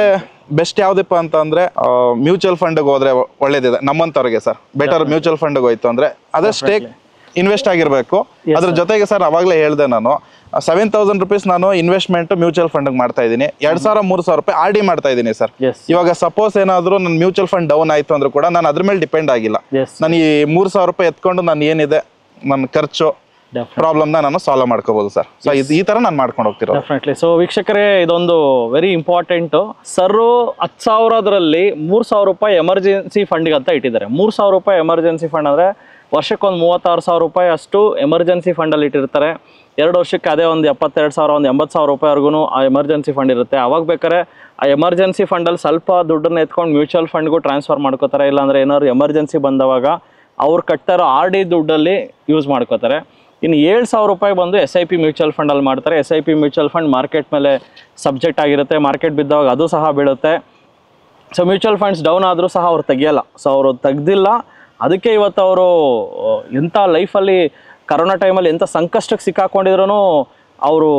ಬೆಸ್ಟ್ ಯಾವುದಪ್ಪ ಅಂತಂದ್ರೆ ಮ್ಯೂಚುವಲ್ ಫಂಡ್ಗೆ ಹೋದ್ರೆ ಒಳ್ಳೇದಿದೆ ನಮ್ಮಂಥವ್ರಿಗೆ ಸರ್. ಬೆಟರ್ ಮ್ಯೂಚುವಲ್ ಫಂಡ್ಗೆ ಹೋಯ್ತು ಅಂದ್ರೆ ಅದೇ ಸ್ಟೇಕ್ ಇನ್ವೆಸ್ಟ್ ಆಗಿರಬೇಕು. ಅದ್ರ ಜೊತೆಗೆ ಸರ್ ಅವಾಗಲೇ ಹೇಳಿದೆ ನಾನು 7,000 rupees ನಾನು ಇನ್ವೆಸ್ಟ್ಮೆಂಟ್ ಮ್ಯೂಚುವಲ್ ಫಂಡ್ಗೆ ಮಾಡ್ತಾ ಇದ್ದೀನಿ, 2,000-3,000 ರೂಪಾಯಿ RD ಮಾಡ್ತಾ ಇದ್ದೀನಿ ಸರ್. ಇವಾಗ ಸಪೋಸ್ ಏನಾದರೂ ನನ್ನ ಮ್ಯೂಚುವಲ್ ಫಂಡ್ ಡೌನ್ ಆಯ್ತು ಅಂದ್ರೂ ಕೂಡ ನಾನು ಅದ್ರ ಮೇಲೆ ಡಿಪೆಂಡ್ ಆಗಿಲ್ಲ. ನಾನು ಈ 3,000 ರೂಪಾಯಿ ಎತ್ಕೊಂಡು ನಾನು ಏನಿದೆ ನನ್ನ ಖರ್ಚು ಪ್ರಾಬ್ಲಮ್ನ ನಾನು ಸಾಲ್ವ್ ಮಾಡ್ಕೋಬಹುದು ಸರ್. ಸೊ ಈ ತರ ನಾನು ಮಾಡ್ಕೊಂಡು ಹೋಗ್ತಿರೋದು. ಡೆಫಿನೆಟ್ಲಿ. ಸೊ ವೀಕ್ಷಕರೇ, ಇದೊಂದು ವೆರಿ ಇಂಪಾರ್ಟೆಂಟ್. ಸರ್ 10,000ರಲ್ಲಿ 3,000 ರೂಪಾಯಿ ಎಮರ್ಜೆನ್ಸಿ ಫಂಡ್ಗೆ ಅಂತ ಇಟ್ಟಿದ್ದಾರೆ. 3,000 ರೂಪಾಯಿ ಎಮರ್ಜೆನ್ಸಿ ಫಂಡ್ ಅಂದರೆ ವರ್ಷಕ್ಕೊಂದು 36,000 ರೂಪಾಯಿ ಅಷ್ಟು ಎಮರ್ಜೆನ್ಸಿ ಫಂಡಲ್ಲಿ ಇಟ್ಟಿರ್ತಾರೆ. 2 ವರ್ಷಕ್ಕೆ ಅದೇ ಒಂದು 72,000 ಒಂದು 80,000 ರೂಪಾಯಿವರೆಗೂ ಆ ಎಮರ್ಜೆನ್ಸಿ ಫಂಡ್ ಇರುತ್ತೆ. ಅವಾಗ ಬೇಕಾದ್ರೆ ಆ ಎಮರ್ಜೆನ್ಸಿ ಫಂಡಲ್ಲಿ ಸ್ವಲ್ಪ ದುಡ್ಡನ್ನು ಎತ್ಕೊಂಡು ಮ್ಯೂಚುವಲ್ ಫಂಡ್ಗೂ ಟ್ರಾನ್ಸ್ಫರ್ ಮಾಡ್ಕೋತಾರೆ. ಇಲ್ಲಾಂದರೆ ಏನಾದ್ರು ಎಮರ್ಜೆನ್ಸಿ ಬಂದವಾಗ ಅವ್ರು ಕಟ್ತಾರೋ RD ದುಡ್ಡಲ್ಲಿ ಯೂಸ್ ಮಾಡ್ಕೋತಾರೆ. ಇನ್ನು 7,000 ರೂಪಾಯಿ ಬಂದು SIP ಮ್ಯೂಚುವಲ್ ಫಂಡಲ್ಲಿ ಮಾಡ್ತಾರೆ. SIP ಮ್ಯೂಚುವಲ್ ಫಂಡ್ ಮಾರ್ಕೆಟ್ ಮೇಲೆ ಸಬ್ಜೆಕ್ಟ್ ಆಗಿರುತ್ತೆ. ಮಾರ್ಕೆಟ್ ಬಿದ್ದಾಗ ಅದು ಸಹ ಬೀಳುತ್ತೆ. ಸೊ ಮ್ಯೂಚುವಲ್ ಫಂಡ್ಸ್ ಡೌನ್ ಆದರೂ ಸಹ ಅವ್ರು ತೆಗಿಯಲ್ಲ. ಸೊ ಅವರು ತೆಗ್ದಿಲ್ಲ, ಅದಕ್ಕೆ ಇವತ್ತು ಅವರು ಎಂಥ ಲೈಫಲ್ಲಿ ಕರೋನಾ ಟೈಮಲ್ಲಿ ಎಂಥ ಸಂಕಷ್ಟಕ್ಕೆ ಸಿಕ್ಕಾಕೊಂಡಿದ್ರು ಅವರು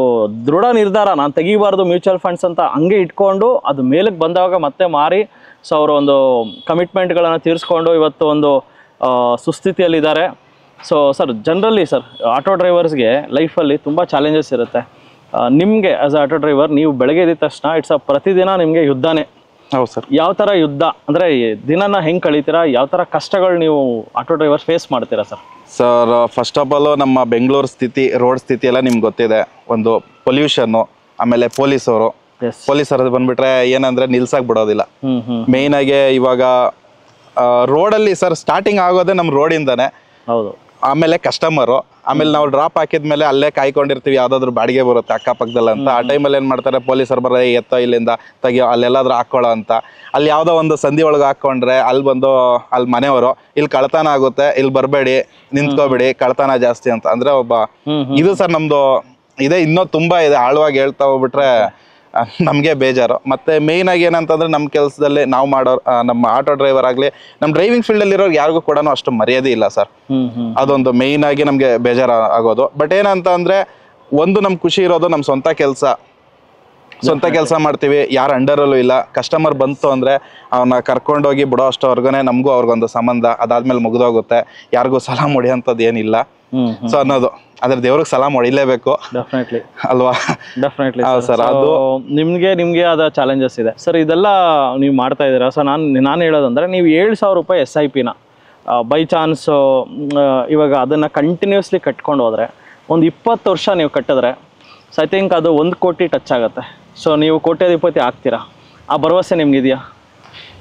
ದೃಢ ನಿರ್ಧಾರ, ನಾನು ತೆಗಿಬಾರ್ದು ಮ್ಯೂಚುವಲ್ ಫಂಡ್ಸ್ ಅಂತ ಹಂಗೆ ಇಟ್ಕೊಂಡು ಅದು ಮೇಲಕ್ಕೆ ಬಂದಾಗ ಮತ್ತೆ ಮಾರಿ, ಸೊ ಅವರು ಒಂದು ಕಮಿಟ್ಮೆಂಟ್ಗಳನ್ನು ತೀರಿಸ್ಕೊಂಡು ಇವತ್ತು ಒಂದು ಸುಸ್ಥಿತಿಯಲ್ಲಿದ್ದಾರೆ. So sir, generally sir auto ಡ್ರೈವರ್ಸ್ಗೆ ಲೈಫಲ್ಲಿ ತುಂಬ ಚಾಲೆಂಜಸ್ ಇರುತ್ತೆ. ನಿಮಗೆ ಆ್ಯಸ್ ಅ ಆಟೋ ಡ್ರೈವರ್ ನೀವು ಬೆಳಗ್ಗೆ ಎದ್ದ ತಕ್ಷಣ ಪ್ರತಿದಿನ ನಿಮಗೆ ಯುದ್ಧನೇ. ಹೌದು ಸರ್. ಯಾವ ಥರ ಯುದ್ಧ ಅಂದರೆ ದಿನನ ಹೆಂಗೆ ಕಳೀತೀರಾ, ಯಾವ ಥರ ಕಷ್ಟಗಳು ನೀವು ಆಟೋ ಡ್ರೈವರ್ಸ್ ಫೇಸ್ ಮಾಡ್ತೀರಾ sir? Sir first of all ನಮ್ಮ ಬೆಂಗಳೂರು ಸ್ಥಿತಿ, ರೋಡ್ ಸ್ಥಿತಿ ಎಲ್ಲ ನಿಮ್ಗೆ ಗೊತ್ತಿದೆ. ಒಂದು ಪೊಲ್ಯೂಷನ್ನು, ಆಮೇಲೆ ಪೊಲೀಸರು ಬಂದ್ಬಿಟ್ರೆ ಏನಂದ್ರೆ ನಿಲ್ಸಕ್ ಬಿಡೋದಿಲ್ಲ. ಮೇಯ್ನ್ ಆಗಿ ಇವಾಗ ರೋಡಲ್ಲಿ ಸರ್ ಸ್ಟಾರ್ಟಿಂಗ್ ಆಗೋದೇ ನಮ್ಮ ರೋಡಿಂದಾನೆ. ಹೌದು. ಆಮೇಲೆ ಕಸ್ಟಮರು, ಆಮೇಲೆ ನಾವು ಡ್ರಾಪ್ ಹಾಕಿದ್ಮೇಲೆ ಅಲ್ಲೇ ಕಾಯ್ಕೊಂಡಿರ್ತೀವಿ, ಯಾವ್ದಾದ್ರು ಬಾಡಿಗೆ ಬರುತ್ತೆ ಅಕ್ಕಪಕ್ಕದಲ್ಲಿ ಅಂತ. ಆ ಟೈಮಲ್ಲಿ ಏನು ಮಾಡ್ತಾರೆ ಪೊಲೀಸರು ಬರೋ ಎತ್ತೋ ಇಲ್ಲಿಂದ ತೆಗಿಯೋ, ಅಲ್ಲೆಲ್ಲಾದ್ರೂ ಹಾಕೊಳ್ಳೋ ಅಂತ. ಅಲ್ಲಿ ಯಾವುದೋ ಒಂದು ಸಂಧಿ ಒಳಗೆ ಹಾಕ್ಕೊಂಡ್ರೆ ಅಲ್ಲಿ ಬಂದು ಅಲ್ಲಿ ಮನೆಯವರು ಇಲ್ಲಿ ಕಳ್ತನ ಆಗುತ್ತೆ, ಇಲ್ಲಿ ಬರಬೇಡಿ, ನಿಂತ್ಕೋಬೇಡಿ, ಕಳ್ತನ ಜಾಸ್ತಿ ಅಂತ. ಅಂದ್ರೆ ಇದು ಸರ್ ನಮ್ದು ಇದೆ. ಇನ್ನೂ ತುಂಬಾ ಇದೆ, ಆಳವಾಗಿ ಹೇಳ್ತಾ ಹೋಗ್ಬಿಟ್ರೆ ನಮಗೆ ಬೇಜಾರು. ಮತ್ತೆ ಮೇಯ್ನ್ ಆಗಿ ಏನಂತಂದ್ರೆ ನಮ್ಮ ಕೆಲಸದಲ್ಲಿ ನಾವು ಮಾಡೋ ನಮ್ಮ ಆಟೋ ಡ್ರೈವರ್ ಆಗಲಿ, ನಮ್ಮ ಡ್ರೈವಿಂಗ್ ಫೀಲ್ಡಲ್ಲಿ ಇರೋರು ಯಾರಿಗೂ ಕೂಡ ಅಷ್ಟು ಮರ್ಯಾದೆ ಇಲ್ಲ ಸರ್. ಅದೊಂದು ಮೇಯ್ನ್ ಆಗಿ ನಮಗೆ ಬೇಜಾರು ಆಗೋದು. ಬಟ್ ಏನಂತ ಅಂದ್ರೆ ಒಂದು ನಮ್ ಖುಷಿ ಇರೋದು ನಮ್ಮ ಸ್ವಂತ ಕೆಲಸ ಮಾಡ್ತೀವಿ, ಯಾರ ಅಂಡರಲ್ಲೂ ಇಲ್ಲ. ಕಸ್ಟಮರ್ ಬಂತು ಅಂದ್ರೆ ಅವನ್ನ ಕರ್ಕೊಂಡೋಗಿ ಬಿಡೋ ಅಷ್ಟವರ್ಗುನೆ ನಮಗೂ ಅವ್ರಿಗೊಂದು ಸಂಬಂಧ, ಅದಾದ್ಮೇಲೆ ಮುಗಿದೋಗುತ್ತೆ. ಯಾರಿಗೂ ಸಲಾಮ್ ಹೊಡಿಯೋಂಥದ್ದು ಏನಿಲ್ಲ. ಸೊ ಅನ್ನೋದು ಅದ್ರ ದೇವ್ರಿಗೆ ಸಲಾಮ್ ಹೊಡಿಲೇಬೇಕು ಅಲ್ವಾ? Definitely sir. ಅದು ನಿಮ್ಗೆ ಆದ ಚಾಲೆಂಜಸ್ ಇದೆ ಸರ್. ಇದೆಲ್ಲ ನೀವು ಮಾಡ್ತಾ ಇದ್ದೀರಾ. ಸೊ ನಾನು ಹೇಳೋದಂದ್ರೆ ನೀವು 7,000 ರೂಪಾಯಿ SIP ನ ಬೈ ಚಾನ್ಸ್ ಇವಾಗ ಅದನ್ನ ಕಂಟಿನ್ಯೂಸ್ಲಿ ಕಟ್ಕೊಂಡು ಹೋದ್ರೆ ಒಂದು 20 ವರ್ಷ ನೀವು ಕಟ್ಟಿದ್ರೆ ಸೊ ಐ ಥಿಂಕ್ ಅದು 1 ಕೋಟಿ ಟಚ್ ಆಗುತ್ತೆ. ಸೊ ನೀವು ಕೋಟ್ಯಾಧಿಪತಿ ಆಗ್ತೀರಾ, ಆ ಭರವಸೆ ನಿಮ್ಗಿದೆಯಾ?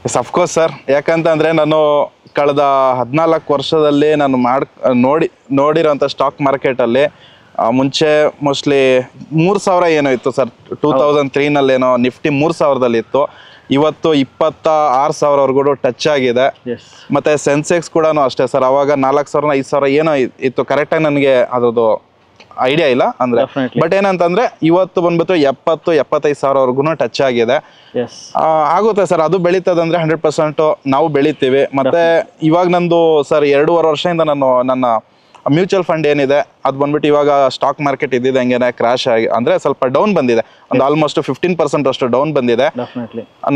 Yes of course sir. ಯಾಕಂತಂದರೆ ನಾನು ಕಳೆದ 14 ವರ್ಷದಲ್ಲಿ ನಾನು ನೋಡಿರೋಂಥ ಸ್ಟಾಕ್ ಮಾರ್ಕೆಟಲ್ಲಿ ಮುಂಚೆ ಮೋಸ್ಟ್ಲಿ 3,000 ಏನೋ ಇತ್ತು ಸರ್. 2003ನಲ್ಲೇನೋ ನಿಫ್ಟಿ 3,000ದಲ್ಲಿ ಇತ್ತು. ಇವತ್ತು 26,000ವರೆಗೂ ಟಚ್ ಆಗಿದೆ. ಮತ್ತು ಸೆನ್ಸೆಕ್ಸ್ ಕೂಡ ಅಷ್ಟೇ ಸರ್. ಅವಾಗ 4,000 5,000 ಏನೋ ಇತ್ತು, ಕರೆಕ್ಟಾಗಿ ನನಗೆ ಅದ್ರದ್ದು ಐಡಿಯಾ ಇಲ್ಲ ಅಂದ್ರೆ. ಬಟ್ ಏನಂತಂದ್ರೆ ಇವತ್ತು ಬಂದ್ಬಿಟ್ಟು 70-75,000ವರೆಗೂ ಟಚ್ ಆಗಿದೆ. ಆಗುತ್ತೆ ಸರ್. ಅದು ಬೆಳೀತದಂದ್ರೆ 100% ನಾವು ಬೆಳಿತೀವಿ. ಮತ್ತೆ ಇವಾಗ ನಂದು ಸರ್ 2.5 ವರ್ಷದಿಂದ ನನ್ನ ಮ್ಯೂಚುವಲ್ ಫಂಡ್ ಏನಿದೆ ಅದು ಬಂದ್ಬಿಟ್ಟು ಇವಾಗ ಸ್ಟಾಕ್ ಮಾರ್ಕೆಟ್ ಇದ್ದಿದೆ ಹಂಗೇನೆ ಕ್ರಾಶ್ ಆಗಿ ಅಂದ್ರೆ ಸ್ವಲ್ಪ ಡೌನ್ ಬಂದಿದೆ. ಒಂದು ಆಲ್ಮೋಸ್ಟ್ 15% ಅಷ್ಟು ಡೌನ್ ಬಂದಿದೆ.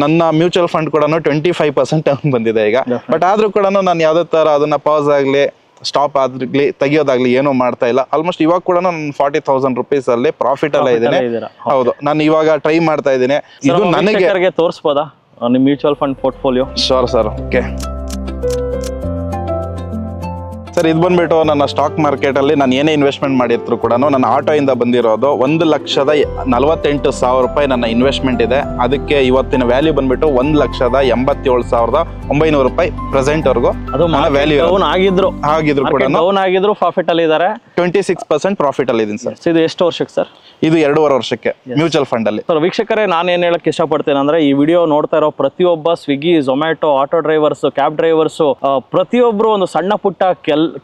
ನನ್ನ ಮ್ಯೂಚುವಲ್ ಫಂಡ್ ಕೂಡ 25% ಡೌನ್ ಬಂದಿದೆ ಈಗ. ಬಟ್ ಆದ್ರೂ ಕೂಡ ನಾನು ಯಾವ್ದೇ ತರ ಅದನ್ನ ಪಾಸ್ ಆಗ್ಲಿ, ಸ್ಟಾಪ್ ಆದ್ರಿ ತೆಗಿಯೋದಾಗ್ಲಿ ಏನೂ ಮಾಡ್ತಾ ಇಲ್ಲ. ಆಲ್ಮೋಸ್ಟ್ ಇವಾಗ ಕೂಡ ನಾನು 40,000 ರೂಪೀಸ್ ಅಲ್ಲಿ ಪ್ರಾಫಿಟ್ ಅಲ್ಲ ಇದ್ದೀನಿ. ಹೌದು, ನಾನು ಇವಾಗ ಟ್ರೈ ಮಾಡ್ತಾ ಇದ್ದೀನಿ. ಇದು ನನಗೆ ತೋರಿಸಬಹುದಾ ನಿಮ್ಮ mutual fund portfolio? Sure sir. Okay sir, ಇದು ಬಂದ್ಬಿಟ್ಟು ನನ್ನ ಸ್ಟಾಕ್ ಮಾರ್ಕೆಟ್ ಅಲ್ಲಿ ನಾನು ಏನೇ ಇನ್ವೆಸ್ಟ್ಮೆಂಟ್ ಮಾಡಿದ್ರು ಕೂಡ ನನ್ನ ಆಟೋಯಿಂದ ಬಂದಿರೋದು 1,48,000 ರೂಪಾಯಿ ನನ್ನ ಇನ್ವೆಸ್ಟ್ಮೆಂಟ್ ಇದೆ. ಅದಕ್ಕೆ ಇವತ್ತಿನ ವ್ಯಾಲ್ಯೂ ಬಂದ್ಬಿಟ್ಟು 1,70,900 ರೂಪಾಯಿ ಪ್ರೆಸೆಂಟ್ ವರ್ಗು ವ್ಯಾಲ್ಯೂ ಆಗಿದ್ರು ಕೂಡ ಪ್ರಾಫಿಟ್ ಅಲ್ಲಿ ಇದ್ದಾರೆ. 26% ಪ್ರಾಫಿಟ್ ಅಲ್ಲಿ ಇದೀನಿ ಸರ್. ಇದು ಎಷ್ಟು ವರ್ಷಕ್ಕೆ ಸರ್? ಇದು 2.5 ವರ್ಷಕ್ಕೆ ಮ್ಯೂಚುವಲ್ ಫಂಡ್ ಅಲ್ಲಿ. ಸರ್ ವೀಕ್ಷಕರೇ, ನಾನು ಏನ್ ಹೇಳಕ್ ಇಷ್ಟಪಡ್ತೇನೆ ಅಂದ್ರೆ ಈ ವಿಡಿಯೋ ನೋಡ್ತಾ ಇರೋ ಪ್ರತಿಯೊಬ್ಬ Swiggy, Zomato, auto drivers, cab drivers, ಪ್ರತಿಯೊಬ್ರು ಒಂದು ಸಣ್ಣ ಪುಟ್ಟ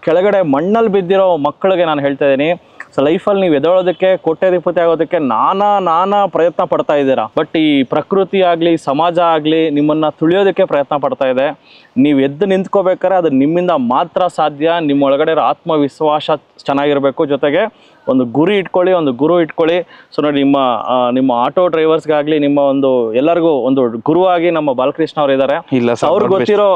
ಕೆಳಗಡೆ ಮಣ್ಣಲ್ಲಿ ಬಿದ್ದಿರೋ ಮಕ್ಕಳಿಗೆ ನಾನು ಹೇಳ್ತಾ ಇದ್ದೀನಿ, ಸೊ ಲೈಫಲ್ಲಿ ನೀವು ಎದೊಳೋದಕ್ಕೆ, ಕೋಟ್ಯಾಧಿಪತಿ ಆಗೋದಕ್ಕೆ ನಾನಾ ಪ್ರಯತ್ನ ಪಡ್ತಾ ಇದ್ದೀರಾ. ಬಟ್ ಈ ಪ್ರಕೃತಿ ಆಗಲಿ, ಸಮಾಜ ಆಗಲಿ ನಿಮ್ಮನ್ನು ತುಳಿಯೋದಕ್ಕೆ ಪ್ರಯತ್ನ ಪಡ್ತಾ ಇದೆ. ನೀವು ಎದ್ದು ನಿಂತ್ಕೋಬೇಕಾದ್ರೆ ಅದು ನಿಮ್ಮಿಂದ ಮಾತ್ರ ಸಾಧ್ಯ. ನಿಮ್ಮ ಒಳಗಡೆ ಇರೋ ಆತ್ಮವಿಶ್ವಾಸ ಚೆನ್ನಾಗಿರಬೇಕು. ಜೊತೆಗೆ ಒಂದು ಗುರಿ ಇಟ್ಕೊಳ್ಳಿ. ಸೊ ನೋಡಿ, ನಿಮ್ಮ ಆಟೋ ಡ್ರೈವರ್ಸ್ಗಾಗಲಿ, ನಿಮ್ಮ ಒಂದು ಎಲ್ಲರಿಗೂ ಒಂದು ಗುರುವಾಗಿ ನಮ್ಮ ಬಾಲಕೃಷ್ಣ ಅವರು ಇದ್ದಾರೆ. ಅವ್ರಿಗೆ ಗೊತ್ತಿರೋ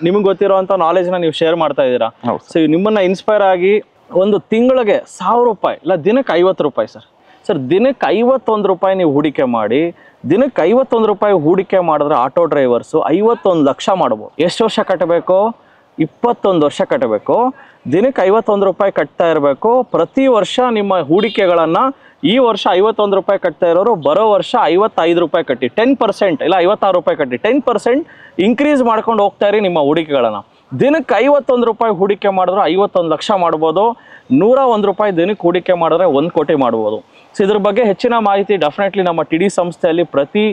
ನಿಮ್ಗೆ ಗೊತ್ತಿರೋ ಅಂತ ನಾಲೆಜ್ನ ನೀವು ಶೇರ್ ಮಾಡ್ತಾ ಇದ್ದೀರಾ. ಸೊ ನಿಮ್ಮನ್ನ ಇನ್ಸ್ಪೈರ್ ಆಗಿ ಒಂದು ತಿಂಗಳಿಗೆ 1,000 ರೂಪಾಯಿ ಇಲ್ಲ ದಿನಕ್ಕೆ 50 ರೂಪಾಯಿ ಸರ್ ದಿನಕ್ಕೆ 51 ರೂಪಾಯಿ ನೀವು ಹೂಡಿಕೆ ಮಾಡಿ, ದಿನಕ್ಕೆ 51 ರೂಪಾಯಿ ಹೂಡಿಕೆ ಮಾಡಿದ್ರೆ ಆಟೋ ಡ್ರೈವರ್ಸು 51 ಲಕ್ಷ ಮಾಡ್ಬೋದು. ಎಷ್ಟು ವರ್ಷ ಕಟ್ಟಬೇಕು? 21 ವರ್ಷ ಕಟ್ಟಬೇಕು. ದಿನಕ್ಕೆ 51 ರೂಪಾಯಿ ಕಟ್ತಾ ಇರಬೇಕು. ಪ್ರತಿ ವರ್ಷ ನಿಮ್ಮ ಹೂಡಿಕೆಗಳನ್ನು ಈ ವರ್ಷ 51 ರೂಪಾಯಿ ಕಟ್ತಾ ಇರೋರು ಬರೋ ವರ್ಷ 55 ರೂಪಾಯಿ ಕಟ್ಟಿ, 10% ಇಲ್ಲ 56 ರೂಪಾಯಿ ಕಟ್ಟಿ 10% ಇನ್ಕ್ರೀಸ್ ಮಾಡ್ಕೊಂಡು ಹೋಗ್ತಾ ಇರಿ ನಿಮ್ಮ ಹೂಡಿಕೆಗಳನ್ನು. ದಿನಕ್ಕೆ 51 ರೂಪಾಯಿ ಹೂಡಿಕೆ ಮಾಡಿದ್ರೆ 51 ಲಕ್ಷ ಮಾಡ್ಬೋದು. 101 ರೂಪಾಯಿ ದಿನಕ್ಕೆ ಹೂಡಿಕೆ ಮಾಡಿದ್ರೆ 1 ಕೋಟಿ ಮಾಡ್ಬೋದು. ಸೊ ಇದ್ರ ಬಗ್ಗೆ ಹೆಚ್ಚಿನ ಮಾಹಿತಿ ಡೆಫಿನೆಟ್ಲಿ ನಮ್ಮ TD ಸಂಸ್ಥೆಯಲ್ಲಿ ಪ್ರತಿ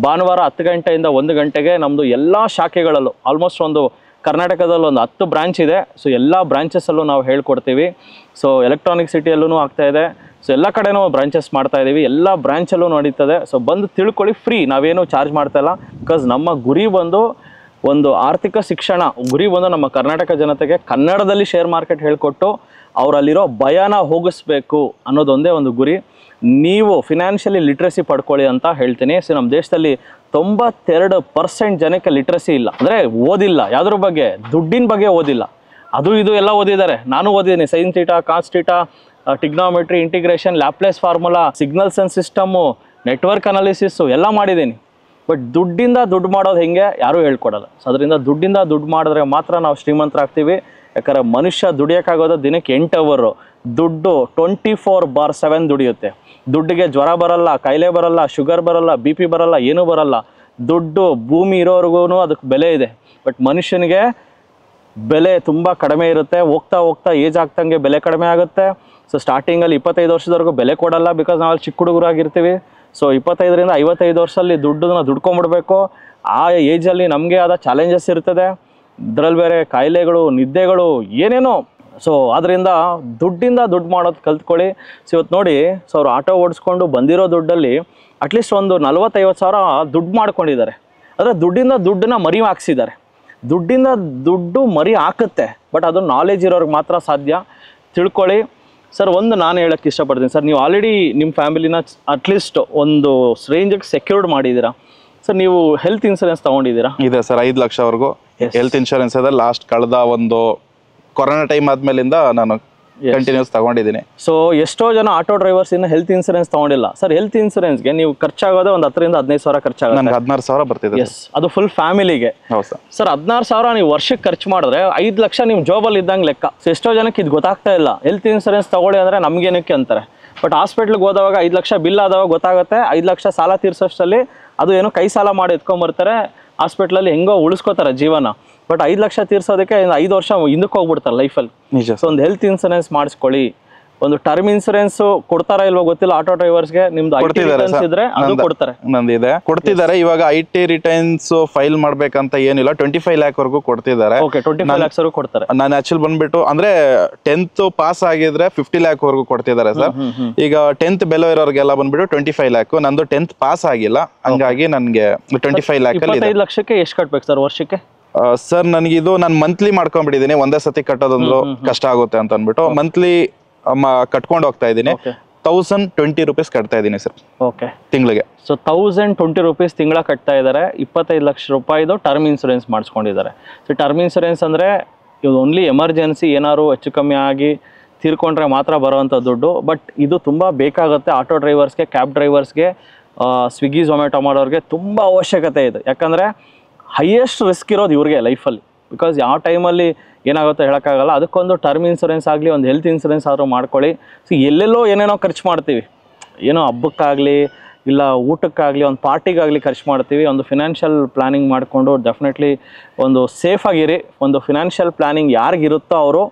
ಭಾನುವಾರ 10 ಗಂಟೆಯಿಂದ 1 ಗಂಟೆಗೆ ನಮ್ಮದು ಎಲ್ಲ ಶಾಖೆಗಳಲ್ಲೂ ಆಲ್ಮೋಸ್ಟ್ ಒಂದು ಕರ್ನಾಟಕದಲ್ಲಿ ಒಂದು 10 ಬ್ರಾಂಚ್ ಇದೆ. ಸೊ ಎಲ್ಲ ಬ್ರಾಂಚಸ್ಸಲ್ಲೂ ನಾವು ಹೇಳ್ಕೊಡ್ತೀವಿ. ಸೊ ಎಲೆಕ್ಟ್ರಾನಿಕ್ ಸಿಟಿಯಲ್ಲೂ ಆಗ್ತಾ ಇದೆ. ಸೊ ಎಲ್ಲ ಕಡೆನೂ ಬ್ರಾಂಚಸ್ ಮಾಡ್ತಾ ಇದ್ದೀವಿ, ಎಲ್ಲ ಬ್ರಾಂಚಲ್ಲೂ ನಡೀತದೆ. ಸೊ ಬಂದು ತಿಳ್ಕೊಳ್ಳಿ, ಫ್ರೀ, ನಾವೇನು ಚಾರ್ಜ್ ಮಾಡ್ತಾ ಇಲ್ಲ. ಬಿಕಾಸ್ ನಮ್ಮ ಗುರಿ ಬಂದು ಒಂದು ಆರ್ಥಿಕ ಶಿಕ್ಷಣ, ಗುರಿ ಬಂದು ನಮ್ಮ ಕರ್ನಾಟಕ ಜನತೆಗೆ ಕನ್ನಡದಲ್ಲಿ ಶೇರ್ ಮಾರ್ಕೆಟ್ ಹೇಳ್ಕೊಟ್ಟು ಅವರಲ್ಲಿರೋ ಭಯನ ಹೋಗಿಸ್ಬೇಕು ಅನ್ನೋದೊಂದೇ ಒಂದು ಗುರಿ. ನೀವು ಫಿನಾನ್ಷಿಯಲಿ ಲಿಟ್ರಸಿ ಪಡ್ಕೊಳ್ಳಿ ಅಂತ ಹೇಳ್ತೀನಿ. ಸೊ ನಮ್ಮ ದೇಶದಲ್ಲಿ 92% ಜನಕ್ಕೆ ಲಿಟ್ರಸಿ ಇಲ್ಲ, ಅಂದರೆ ಓದಿಲ್ಲ, ಯಾವುದ್ರ ಬಗ್ಗೆ, ದುಡ್ಡಿನ ಬಗ್ಗೆ ಓದಿಲ್ಲ. ಅದು ಇದು ಎಲ್ಲ ಓದಿದ್ದಾರೆ, ನಾನು ಓದಿದ್ದೀನಿ. Sine theta, cos theta, trigonometry, integration, Laplace formula, signals and system, network analysis ಎಲ್ಲ ಮಾಡಿದ್ದೀನಿ. ಬಟ್ ದುಡ್ಡಿಂದ ದುಡ್ಡು ಮಾಡೋದು ಹೆಂಗೆ ಯಾರೂ ಹೇಳ್ಕೊಡಲ್ಲ. ಸೊ ಅದರಿಂದ ದುಡ್ಡಿಂದ ದುಡ್ಡು ಮಾಡಿದ್ರೆ ಮಾತ್ರ ನಾವು ಶ್ರೀಮಂತರಾಗ್ತೀವಿ. ಯಾಕಂದರೆ ಮನುಷ್ಯ ದುಡಿಯೋಕ್ಕಾಗೋದು ದಿನಕ್ಕೆ 8 ಅವರ್, ದುಡ್ಡು 24/7 ದುಡಿಯುತ್ತೆ. ದುಡ್ಡಿಗೆ ಜ್ವರ ಬರಲ್ಲ, ಕಾಯಿಲೆ ಬರಲ್ಲ, ಶುಗರ್ ಬರಲ್ಲ, BP ಬರಲ್ಲ, ಏನೂ ಬರಲ್ಲ. ದುಡ್ಡು ಭೂಮಿ ಇರೋವರೆಗೂ ಅದಕ್ಕೆ ಬೆಲೆ ಇದೆ. ಬಟ್ ಮನುಷ್ಯನಿಗೆ ಬೆಲೆ ತುಂಬ ಕಡಿಮೆ ಇರುತ್ತೆ. ಹೋಗ್ತಾ ಹೋಗ್ತಾ ಏಜ್ ಆಗ್ತಂಗೆ ಬೆಲೆ ಕಡಿಮೆ ಆಗುತ್ತೆ. ಸೊ ಸ್ಟಾರ್ಟಿಂಗಲ್ಲಿ 25 ವರ್ಷದವರೆಗೂ ಬೆಲೆ ಕೊಡಲ್ಲ, ಬಿಕಾಸ್ ನಾವಲ್ಲಿ ಚಿಕ್ಕ ಹುಡುಗರಾಗಿರ್ತೀವಿ. ಸೊ 25ರಿಂದ 55 ವರ್ಷದಲ್ಲಿ ದುಡ್ಡನ್ನ ದುಡ್ಕೊಂಡ್ಬಿಡ್ಬೇಕು. ಆ ಏಜಲ್ಲಿ ನಮಗೆ ಆದ ಚಾಲೆಂಜಸ್ ಇರ್ತದೆ. ಇದರಲ್ಲಿ ಬೇರೆ ಕಾಯಿಲೆಗಳು, ನಿದ್ದೆಗಳು, ಏನೇನೋ. ಸೊ ಅದರಿಂದ ದುಡ್ಡಿಂದ ದುಡ್ಡು ಮಾಡೋದು ಕಲ್ತ್ಕೊಳ್ಳಿ. ಸೊ ಇವತ್ತು ನೋಡಿ, ಸೊ ಅವ್ರು ಆಟೋ ಓಡಿಸ್ಕೊಂಡು ಬಂದಿರೋ ದುಡ್ಡಲ್ಲಿ ಅಟ್ಲೀಸ್ಟ್ ಒಂದು 40-50 ಸಾವಿರ ದುಡ್ಡು ಮಾಡ್ಕೊಂಡಿದ್ದಾರೆ. ಅಂದರೆ ದುಡ್ಡಿಂದ ದುಡ್ಡನ್ನ ಮರಿ ಹಾಕ್ಸಿದ್ದಾರೆ. ದುಡ್ಡಿಂದ ದುಡ್ಡು ಮರಿ ಹಾಕುತ್ತೆ, ಬಟ್ ಅದು ನಾಲೆಜ್ ಇರೋರಿಗೆ ಮಾತ್ರ ಸಾಧ್ಯ. ತಿಳ್ಕೊಳ್ಳಿ. ಸರ್ ಒಂದು ನಾನು ಹೇಳೋಕ್ಕೆ ಇಷ್ಟಪಡ್ತೀನಿ ಸರ್, ನೀವು ಆಲ್ರೆಡಿ ನಿಮ್ಮ ಫ್ಯಾಮಿಲಿನ ಅಟ್ಲೀಸ್ಟ್ ಒಂದು ರೇಂಜಿಗೆ ಸೆಕ್ಯೂರ್ಡ್ ಮಾಡಿದ್ದೀರಾ. ಸರ್ ನೀವು ಹೆಲ್ತ್ ಇನ್ಸೂರೆನ್ಸ್ ತೊಗೊಂಡಿದ್ದೀರಾ? ಇದೆ ಸರ್, 5 ಲಕ್ಷವರೆಗೂ ಹೆಲ್ತ್ ಇನ್ಶೂರೆನ್ಸ್ ಇದೆ. ಲಾಸ್ಟ್ ಕಳೆದ ಒಂದು ಕೊರೋನಾ ಟೈಮ್ ಆದ್ಮೇಲಿಂದ ನಾನು ಕಂಟಿನ್ಯೂಸ್ ತಗೊಂಡಿದ್ದೀನಿ. ಸೊ ಎಷ್ಟೋ ಜನ ಆಟೋ ಡ್ರೈವರ್ಸ್ ಇನ್ನು ಹೆಲ್ತ್ ಇನ್ಸೂರೆನ್ಸ್ ತಗೊಂಡಿಲ್ಲ. ಸರ್ ಹೆಲ್ತ್ ಇನ್ಸೂರೆನ್ಸ್ಗೆ ನೀವು ಖರ್ಚಾಗೋದೇ ಒಂದು 10,000-15,000 ಸಾವಿರ ಖರ್ಚಾಗುತ್ತೆ. ನನಗೆ 16,000 ಬರ್ತಿದೆ. ಎಸ್, ಅದು ಫುಲ್ ಫ್ಯಾಮಿಲಿಗೆ. ಹೌದು ಸರ್. ಸರ್ 16,000 ನೀವು ವರ್ಷಕ್ಕೆ ಖರ್ಚು ಮಾಡಿದ್ರೆ 5 ಲಕ್ಷ ನಿಮ್ಮ ಜಾಬಲ್ಲಿ ಇದ್ದಂಗೆ ಲೆಕ್ಕ. ಸೊ ಎಷ್ಟೋ ಜನಕ್ಕೆ ಇದು ಗೊತ್ತಾಗ್ತಾ ಇಲ್ಲ. ಹೆಲ್ತ್ ಇನ್ಸೂರೆನ್ಸ್ ತಗೊಳ್ಳಿ ಅಂದರೆ ನಮಗೇನಕ್ಕೆ ಅಂತಾರೆ. ಬಟ್ ಹಾಸ್ಪಿಟ್ಲಿಗೆ ಹೋದವಾಗ 5 ಲಕ್ಷ ಬಿಲ್ ಆದವಾಗ ಗೊತ್ತಾಗುತ್ತೆ. 5 ಲಕ್ಷ ಸಾಲ ತೀರ್ಸೋಷ್ಟರಲ್ಲಿ ಅದು ಏನೋ ಕೈ ಸಾಲ ಮಾಡಿ ಎತ್ಕೊಂಬರ್ತಾರೆ. ಹಾಸ್ಪಿಟ್ಲಲ್ಲಿ ಹೆಂಗೋ ಉಳಿಸ್ಕೋತಾರೆ ಜೀವನ. ಬಟ್ 5 ಲಕ್ಷ ತೀರ್ಸೋದಕ್ಕೆ 5 ವರ್ಷ ಹಿಂದಕ್ಕೆ ಹೋಗ್ಬಿಡ್ತಾರೆ ಲೈಫಲ್ಲಿ. ನಿಜ. ಸೊ ಒಂದು ಹೆಲ್ತ್ ಇನ್ಸೂರೆನ್ಸ್ ಮಾಡಿಸ್ಕೊಳ್ಳಿ. ಒಂದು ಟರ್ಮ್ ಇನ್ಸೂರೆನ್ಸ್ ಕೊಡ್ತಾರಾ ಇಲ್ವೋ ಗೊತ್ತಿಲ್ಲ ಆಟೋ ಡ್ರೈವರ್ಸ್ಗೆ. ನಿಮ್ದು IT ರಿಟರ್ನ್ಸ್ ಇದ್ರೆ ಅದು ಕೊಡ್ತಾರೆ. ನಂದಿದೆ, ಕೊಡ್ತಿದ್ದಾರೆ. ಇವಾಗ IT ರಿಟರ್ನ್ಸ್ ಫೈಲ್ ಮಾಡ್ಬೇಕಂತ ಏನಿಲ್ಲ, 25 lakh ವರೆಗೂ ಕೊಡ್ತಿದ್ದಾರೆ. ಓಕೆ, 25 lakhs ವರೆಗೂ ಕೊಡ್ತಾರೆ. ನಾನು ಆಕ್ಚುಲಿ ಬಂದ್ಬಿಟ್ಟು ಅಂದ್ರೆ 10th ಪಾಸ್ ಆಗಿದ್ರೆ 50 lakh ವರೆಗೂ ಕೊಡ್ತಿದ್ದಾರೆ ಸರ್. ಈಗ 10th ಬೆಲೋ ಇರೋರಿಗೆಲ್ಲ ಬಂದ್ಬಿಟ್ಟು 25 lakh. ನಂದು 10th ಪಾಸ್ ಆಗಿಲ್ಲ, ಹಂಗಾಗಿ ನನ್ಗೆ 25 lakh ಅಲ್ಲಿ. 25 ಲಕ್ಷಕ್ಕೆ ಎಷ್ಟು ಕಟ್ಬೇಕು ಸರ್ ವರ್ಷಕ್ಕೆ? ಸರ್ ನನಗಿದು ನಾನು ಮಂತ್ಲಿ ಮಾಡ್ಕೊಂಡ್ಬಿಟ್ಟಿದ್ದೀನಿ. ಒಂದೇ ಸತಿ ಕಟ್ಟೋದಂದ್ರು ಕಷ್ಟ ಆಗುತ್ತೆ ಅಂತ ಅಂದ್ಬಿಟ್ಟು ಮಂತ್ಲಿ ಕಟ್ಕೊಂಡು ಹೋಗ್ತಾ ಇದ್ದೀನಿ. 1020 rupees ಕಟ್ತಾ ಇದ್ದೀನಿ ಸರ್. ಓಕೆ, ತಿಂಗಳಿಗೆ. ಸೊ 1020 rupees ತಿಂಗಳ ಕಟ್ತಾ ಇದ್ದಾರೆ. 25 ಲಕ್ಷ ರೂಪಾಯಿದು ಟರ್ಮ್ ಇನ್ಸೂರೆನ್ಸ್ ಮಾಡಿಸ್ಕೊಂಡಿದ್ದಾರೆ. ಸೊ ಟರ್ಮ್ ಇನ್ಸೂರೆನ್ಸ್ ಅಂದರೆ ಇದು ಓನ್ಲಿ ಎಮರ್ಜೆನ್ಸಿ ಏನಾದ್ರು ಹೆಚ್ಚು ಕಮ್ಮಿ ಆಗಿ ತೀರ್ಕೊಂಡ್ರೆ ಮಾತ್ರ ಬರೋವಂಥ ದುಡ್ಡು. ಬಟ್ ಇದು ತುಂಬ ಬೇಕಾಗುತ್ತೆ ಆಟೋ ಡ್ರೈವರ್ಸ್ಗೆ, ಕ್ಯಾಬ್ ಡ್ರೈವರ್ಸ್ಗೆ, ಸ್ವಿಗ್ಗಿ ಝೊಮ್ಯಾಟೊ ಮಾಡೋರಿಗೆ ತುಂಬ ಅವಶ್ಯಕತೆ ಇದೆ. ಯಾಕಂದರೆ ಹೈಯೆಸ್ಟ್ ರಿಸ್ಕ್ ಇರೋದು ಇವ್ರಿಗೆ ಲೈಫಲ್ಲಿ. ಬಿಕಾಸ್ ಯಾವ ಟೈಮಲ್ಲಿ ಏನಾಗುತ್ತೋ ಹೇಳೋಕ್ಕಾಗಲ್ಲ. ಅದಕ್ಕೊಂದು ಟರ್ಮ್ ಇನ್ಸೂರೆನ್ಸ್ ಆಗಲಿ, ಒಂದು ಹೆಲ್ತ್ ಇನ್ಸೂರೆನ್ಸ್ ಆದರೂ ಮಾಡ್ಕೊಳ್ಳಿ. ಸೊ ಎಲ್ಲೆಲ್ಲೋ ಏನೇನೋ ಖರ್ಚು ಮಾಡ್ತೀವಿ, ಏನೋ ಹಬ್ಬಕ್ಕಾಗಲಿ ಇಲ್ಲ ಊಟಕ್ಕಾಗಲಿ ಒಂದು ಪಾರ್ಟಿಗಾಗಲಿ ಖರ್ಚು ಮಾಡ್ತೀವಿ. ಒಂದು ಫಿನಾನ್ಷಿಯಲ್ ಪ್ಲ್ಯಾನಿಂಗ್ ಮಾಡಿಕೊಂಡು ಡೆಫಿನೆಟ್ಲಿ ಒಂದು ಸೇಫಾಗಿರಿ. ಒಂದು ಫಿನಾನ್ಷಿಯಲ್ ಪ್ಲ್ಯಾನಿಂಗ್ ಯಾರಿಗಿರುತ್ತೋ ಅವರು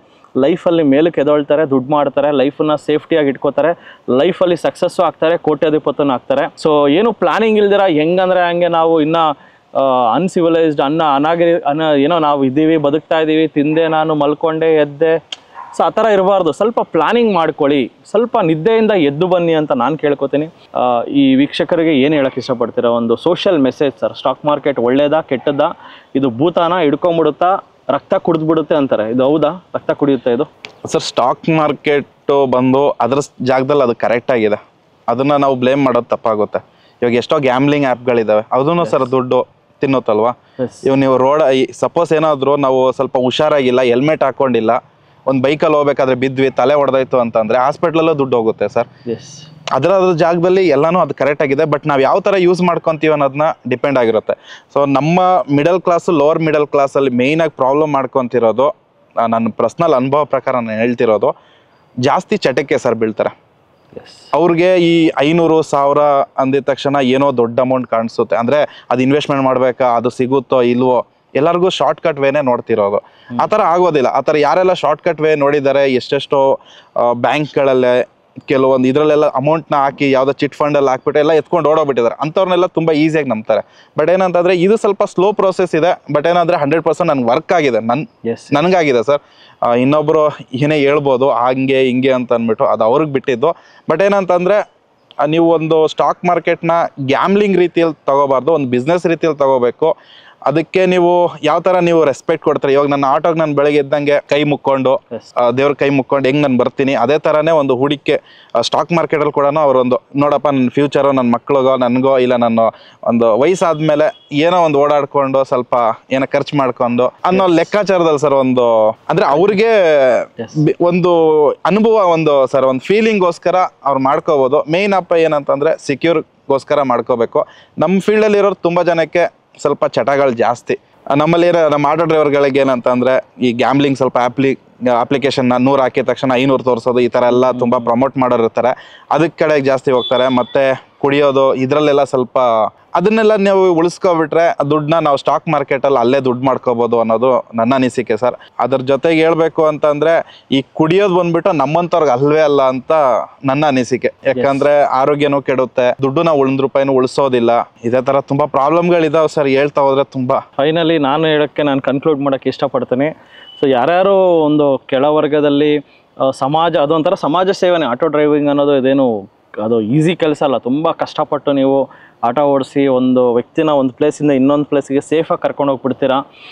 ಲೈಫಲ್ಲಿ ಮೇಲಕ್ಕೆ ಎದೊಳ್ತಾರೆ, ದುಡ್ಡು ಮಾಡ್ತಾರೆ, ಲೈಫನ್ನ ಸೇಫ್ಟಿಯಾಗಿ ಇಟ್ಕೋತಾರೆ, ಲೈಫಲ್ಲಿ ಸಕ್ಸಸ್ಸು ಆಗ್ತಾರೆ, ಕೋಟ್ಯಾಧಿಪತಿನೂ ಆಗ್ತಾರೆ. ಸೊ ಏನು ಪ್ಲ್ಯಾನಿಂಗ್ ಇಲ್ದಿರ ಹೆಂಗಂದರೆ ಹಂಗೆ ನಾವು ಇನ್ನೂ ಅನ್ಸಿವಿಲೈಸ್ಡ್ ಏನೋ ನಾವು ಇದ್ದೀವಿ, ಬದುಕ್ತಾ ಇದ್ದೀವಿ, ತಿಂದೆ ನಾನು ಮಲ್ಕೊಂಡೆ ಎದ್ದೆ. ಸೊ ಆ ಥರ ಇರಬಾರ್ದು. ಸ್ವಲ್ಪ ಪ್ಲ್ಯಾನಿಂಗ್ ಮಾಡ್ಕೊಳ್ಳಿ, ಸ್ವಲ್ಪ ನಿದ್ದೆಯಿಂದ ಎದ್ದು ಬನ್ನಿ ಅಂತ ನಾನು ಕೇಳ್ಕೊತೀನಿ. ಈ ವೀಕ್ಷಕರಿಗೆ ಏನು ಹೇಳೋಕ್ಕೆ ಇಷ್ಟಪಡ್ತೀರಾ? ಒಂದು social message sir. Stock market ಒಳ್ಳೇದಾ ಕೆಟ್ಟದ್ದಾ? ಇದು ಭೂತಾನ ಹಿಡ್ಕೊಂಬಿಡುತ್ತಾ, ರಕ್ತ ಕುಡಿದ್ಬಿಡುತ್ತೆ ಅಂತಾರೆ. ಇದು ಹೌದಾ? ರಕ್ತ ಕುಡಿಯುತ್ತೆ ಇದು? ಸರ್ ಸ್ಟಾಕ್ ಮಾರ್ಕೆಟ್ ಬಂದು ಅದರ ಜಾಗದಲ್ಲಿ ಅದು ಕರೆಕ್ಟ್ ಆಗಿದೆ. ಅದನ್ನ ನಾವು ಬ್ಲೇಮ್ ಮಾಡೋದು ತಪ್ಪಾಗುತ್ತೆ. ಇವಾಗ ಎಷ್ಟೋ ಗ್ಯಾಮ್ಲಿಂಗ್ ಆ್ಯಪ್ಗಳಿದ್ದಾವೆ, ಅದನ್ನು ಸರ್ ದುಡ್ಡು ತಿನ್ನುತ್ತಲ್ವಾ. ಇವಾಗ ನೀವು ಸಪೋಸ್ ಏನಾದರೂ ನಾವು ಸ್ವಲ್ಪ ಹುಷಾರಾಗಿಲ್ಲ, ಹೆಲ್ಮೆಟ್ ಹಾಕೊಂಡಿಲ್ಲ, ಒಂದು ಬೈಕಲ್ಲಿ ಹೋಗ್ಬೇಕಾದ್ರೆ ಬಿದ್ವಿ, ತಲೆ ಹೊಡೆದಾಯ್ತು ಅಂತಂದ್ರೆ ಹಾಸ್ಪಿಟ್ಲಲ್ಲೂ ದುಡ್ಡು ಹೋಗುತ್ತೆ ಸರ್. ಅದ್ರ ಜಾಗದಲ್ಲಿ ಎಲ್ಲಾನು ಅದು ಕರೆಕ್ಟ್ ಆಗಿದೆ. ಬಟ್ ನಾವು ಯಾವ ಥರ ಯೂಸ್ ಮಾಡ್ಕೊತೀವಿ ಅನ್ನೋದನ್ನ ಡಿಪೆಂಡ್ ಆಗಿರುತ್ತೆ. ಸೊ ನಮ್ಮ ಮಿಡಲ್ ಕ್ಲಾಸ್, ಲೋವರ್ ಮಿಡಲ್ ಕ್ಲಾಸಲ್ಲಿ ಮೇಯ್ನಾಗಿ ಪ್ರಾಬ್ಲಮ್ ಮಾಡ್ಕೊತಿರೋದು, ನನ್ನ ಪರ್ಸ್ನಲ್ ಅನುಭವ ಪ್ರಕಾರ ನಾನು ಹೇಳ್ತಿರೋದು, ಜಾಸ್ತಿ ಚಟಕ್ಕೆ ಸರ್ ಬೀಳ್ತಾರೆ. ಅವ್ರಿಗೆ ಈ 500,000 ಅಂದಿದ ತಕ್ಷಣ ಏನೋ ದೊಡ್ಡ ಅಮೌಂಟ್ ಕಾಣಿಸುತ್ತೆ. ಅಂದರೆ ಅದು ಇನ್ವೆಸ್ಟ್ಮೆಂಟ್ ಮಾಡಬೇಕಾ, ಅದು ಸಿಗುತ್ತೋ ಇಲ್ವೋ, ಎಲ್ಲರಿಗೂ ಶಾರ್ಟ್ ಕಟ್ ವೇನೇ ನೋಡ್ತಿರೋದು. ಆ ಥರ ಆಗೋದಿಲ್ಲ. ಆ ಥರ ಯಾರೆಲ್ಲ ಶಾರ್ಟ್ ಕಟ್ ವೇ ನೋಡಿದ್ದಾರೆ, ಎಷ್ಟೆಷ್ಟೋ ಬ್ಯಾಂಕ್ಗಳಲ್ಲೇ ಕೆಲವೊಂದು ಇದರಲ್ಲೆಲ್ಲ ಅಮೌಂಟ್ನ ಹಾಕಿ ಯಾವುದೋ ಚಿಟ್ ಫಂಡಲ್ಲಿ ಹಾಕ್ಬಿಟ್ಟು ಎಲ್ಲ ಎತ್ಕೊಂಡು ಓಡೋಗ್ಬಿಟ್ಟಿದ್ದಾರೆ. ಅಂಥವ್ರನ್ನೆಲ್ಲ ತುಂಬ ಈಸಿಯಾಗಿ ನಂಬ್ತಾರೆ. ಬಟ್ ಏನಂತಂದರೆ ಇದು ಸ್ವಲ್ಪ ಸ್ಲೋ ಪ್ರೋಸೆಸ್ ಇದೆ. ಬಟ್ ಏನಂದರೆ 100% ನನಗೆ ವರ್ಕ್ ಆಗಿದೆ, ನನಗಾಗಿದೆ ಸರ್. ಇನ್ನೊಬ್ಬರು ಏನೇ ಹೇಳ್ಬೋದು ಹಂಗೆ ಹಿಂಗೆ ಅಂತ ಅಂದ್ಬಿಟ್ಟು, ಅದು ಅವ್ರಿಗೆ ಬಿಟ್ಟಿದ್ದು. ಬಟ್ ಏನಂತಂದರೆ ನೀವು ಒಂದು ಸ್ಟಾಕ್ ಮಾರ್ಕೆಟ್ನ ಗ್ಯಾಮ್ಲಿಂಗ್ ರೀತಿಯಲ್ಲಿ ತಗೋಬಾರ್ದು, ಒಂದು ಬಿಸ್ನೆಸ್ ರೀತಿಯಲ್ಲಿ ತಗೋಬೇಕು. ಅದಕ್ಕೆ ನೀವು ಯಾವ ಥರ ನೀವು ರೆಸ್ಪೆಕ್ಟ್ ಕೊಡ್ತಾರೆ. ಇವಾಗ ನನ್ನ ಆಟೋಗೆ ನಾನು ಬೆಳಗ್ಗೆ ಎದ್ದಂಗೆ ಕೈ ಮುಕ್ಕೊಂಡು, ದೇವ್ರ ಕೈ ಮುಕ್ಕೊಂಡು ಹೆಂಗೆ ನಾನು ಬರ್ತೀನಿ, ಅದೇ ಥರನೇ ಒಂದು ಹೂಡಿಕೆ ಸ್ಟಾಕ್ ಮಾರ್ಕೆಟಲ್ಲಿ ಕೂಡ ಅವರೊಂದು ನೋಡಪ್ಪ ನನ್ನ ಫ್ಯೂಚರು, ನನ್ನ ಮಕ್ಳಿಗೋ ನನಗೋ ಇಲ್ಲ ನನ್ನ ಒಂದು ವಯಸ್ಸಾದ್ಮೇಲೆ ಏನೋ ಒಂದು ಓಡಾಡ್ಕೊಂಡು ಸ್ವಲ್ಪ ಏನೋ ಖರ್ಚು ಮಾಡ್ಕೊಂಡು ಅನ್ನೋ ಲೆಕ್ಕಾಚಾರದಲ್ಲಿ ಸರ್ ಒಂದು ಅಂದರೆ ಅವ್ರಿಗೆ ಒಂದು ಅನುಭವ, ಒಂದು ಸರ್ ಒಂದು ಫೀಲಿಂಗೋಸ್ಕರ ಅವ್ರು ಮಾಡ್ಕೋಬೋದು. ಮೇಯ್ನ್ ಅಪ್ಪ ಏನಂತಂದರೆ ಗೋಸ್ಕರ ಮಾಡ್ಕೋಬೇಕು. ನಮ್ಮ ಫೀಲ್ಡಲ್ಲಿ ಇರೋರು ತುಂಬ ಜನಕ್ಕೆ ಸ್ವಲ್ಪ ಚಟಗಳು ಜಾಸ್ತಿ. ನಮ್ಮಲ್ಲಿ ನಮ್ಮ ಆಟೋ ಡ್ರೈವರ್ಗಳಿಗೆ ಏನಂತಂದರೆ ಈ ಗ್ಯಾಮ್ಲಿಂಗ್ ಸ್ವಲ್ಪ ಅಪ್ಲಿಕೇಶನ್ನ 100 ಹಾಕಿದ ತಕ್ಷಣ 500 ತೋರಿಸೋದು, ಈ ಥರ ಎಲ್ಲ ತುಂಬ ಪ್ರಮೋಟ್ ಮಾಡೋರು ಇರ್ತಾರೆ. ಅದಕ್ಕೆ ಕಡೆಗೆ ಜಾಸ್ತಿ ಹೋಗ್ತಾರೆ. ಮತ್ತು ಕುಡಿಯೋದು, ಇದರಲ್ಲೆಲ್ಲ ಸ್ವಲ್ಪ ಅದನ್ನೆಲ್ಲ ನೀವು ಉಳಿಸ್ಕೊಬಿಟ್ರೆ ದುಡ್ಡನ್ನ ನಾವು ಸ್ಟಾಕ್ ಮಾರ್ಕೆಟಲ್ಲಿ ಅಲ್ಲೇ ದುಡ್ಡು ಮಾಡ್ಕೋಬೋದು ಅನ್ನೋದು ನನ್ನ ಅನಿಸಿಕೆ ಸರ್. ಅದ್ರ ಜೊತೆಗೆ ಹೇಳ್ಬೇಕು ಅಂತಂದರೆ ಈ ಕುಡಿಯೋದು ಬಂದ್ಬಿಟ್ಟು ನಮ್ಮಂಥವ್ರಿಗೆ ಅಲ್ವೇ ಅಲ್ಲ ಅಂತ ನನ್ನ ಅನಿಸಿಕೆ. ಯಾಕಂದರೆ ಆರೋಗ್ಯನೂ ಕೆಡುತ್ತೆ, ದುಡ್ಡು ನಾವು 1 ರೂಪಾಯಿನೂ ಉಳಿಸೋದಿಲ್ಲ. ಇದೇ ಥರ ತುಂಬ ಪ್ರಾಬ್ಲಮ್ಗಳಿದಾವೆ ಸರ್. ಹೇಳ್ತಾ ಹೋದರೆ ತುಂಬ. ಫೈನಲಿ ನಾನು ಕನ್ಕ್ಲೂಡ್ ಮಾಡೋಕ್ಕೆ ಇಷ್ಟಪಡ್ತೀನಿ. ಸೊ ಯಾರ್ಯಾರು ಒಂದು ಕೆಳವರ್ಗದಲ್ಲಿ ಸಮಾಜ, ಅದೊಂಥರ ಸಮಾಜ ಸೇವೆನೇ ಆಟೋ ಡ್ರೈವಿಂಗ್ ಅನ್ನೋದು. ಇದೇನು ಅದು ಈಸಿ ಕೆಲಸ ಅಲ್ಲ. ತುಂಬ ಕಷ್ಟಪಟ್ಟು ನೀವು ಆಟೋ ಓಡಿಸಿ ಒಂದು ವ್ಯಕ್ತಿನ ಒಂದು ಪ್ಲೇಸಿಂದ ಇನ್ನೊಂದು ಪ್ಲೇಸಿಗೆ ಸೇಫಾಗಿ ಕರ್ಕೊಂಡು ಹೋಗ್ಬಿಡ್ತೀರಾ.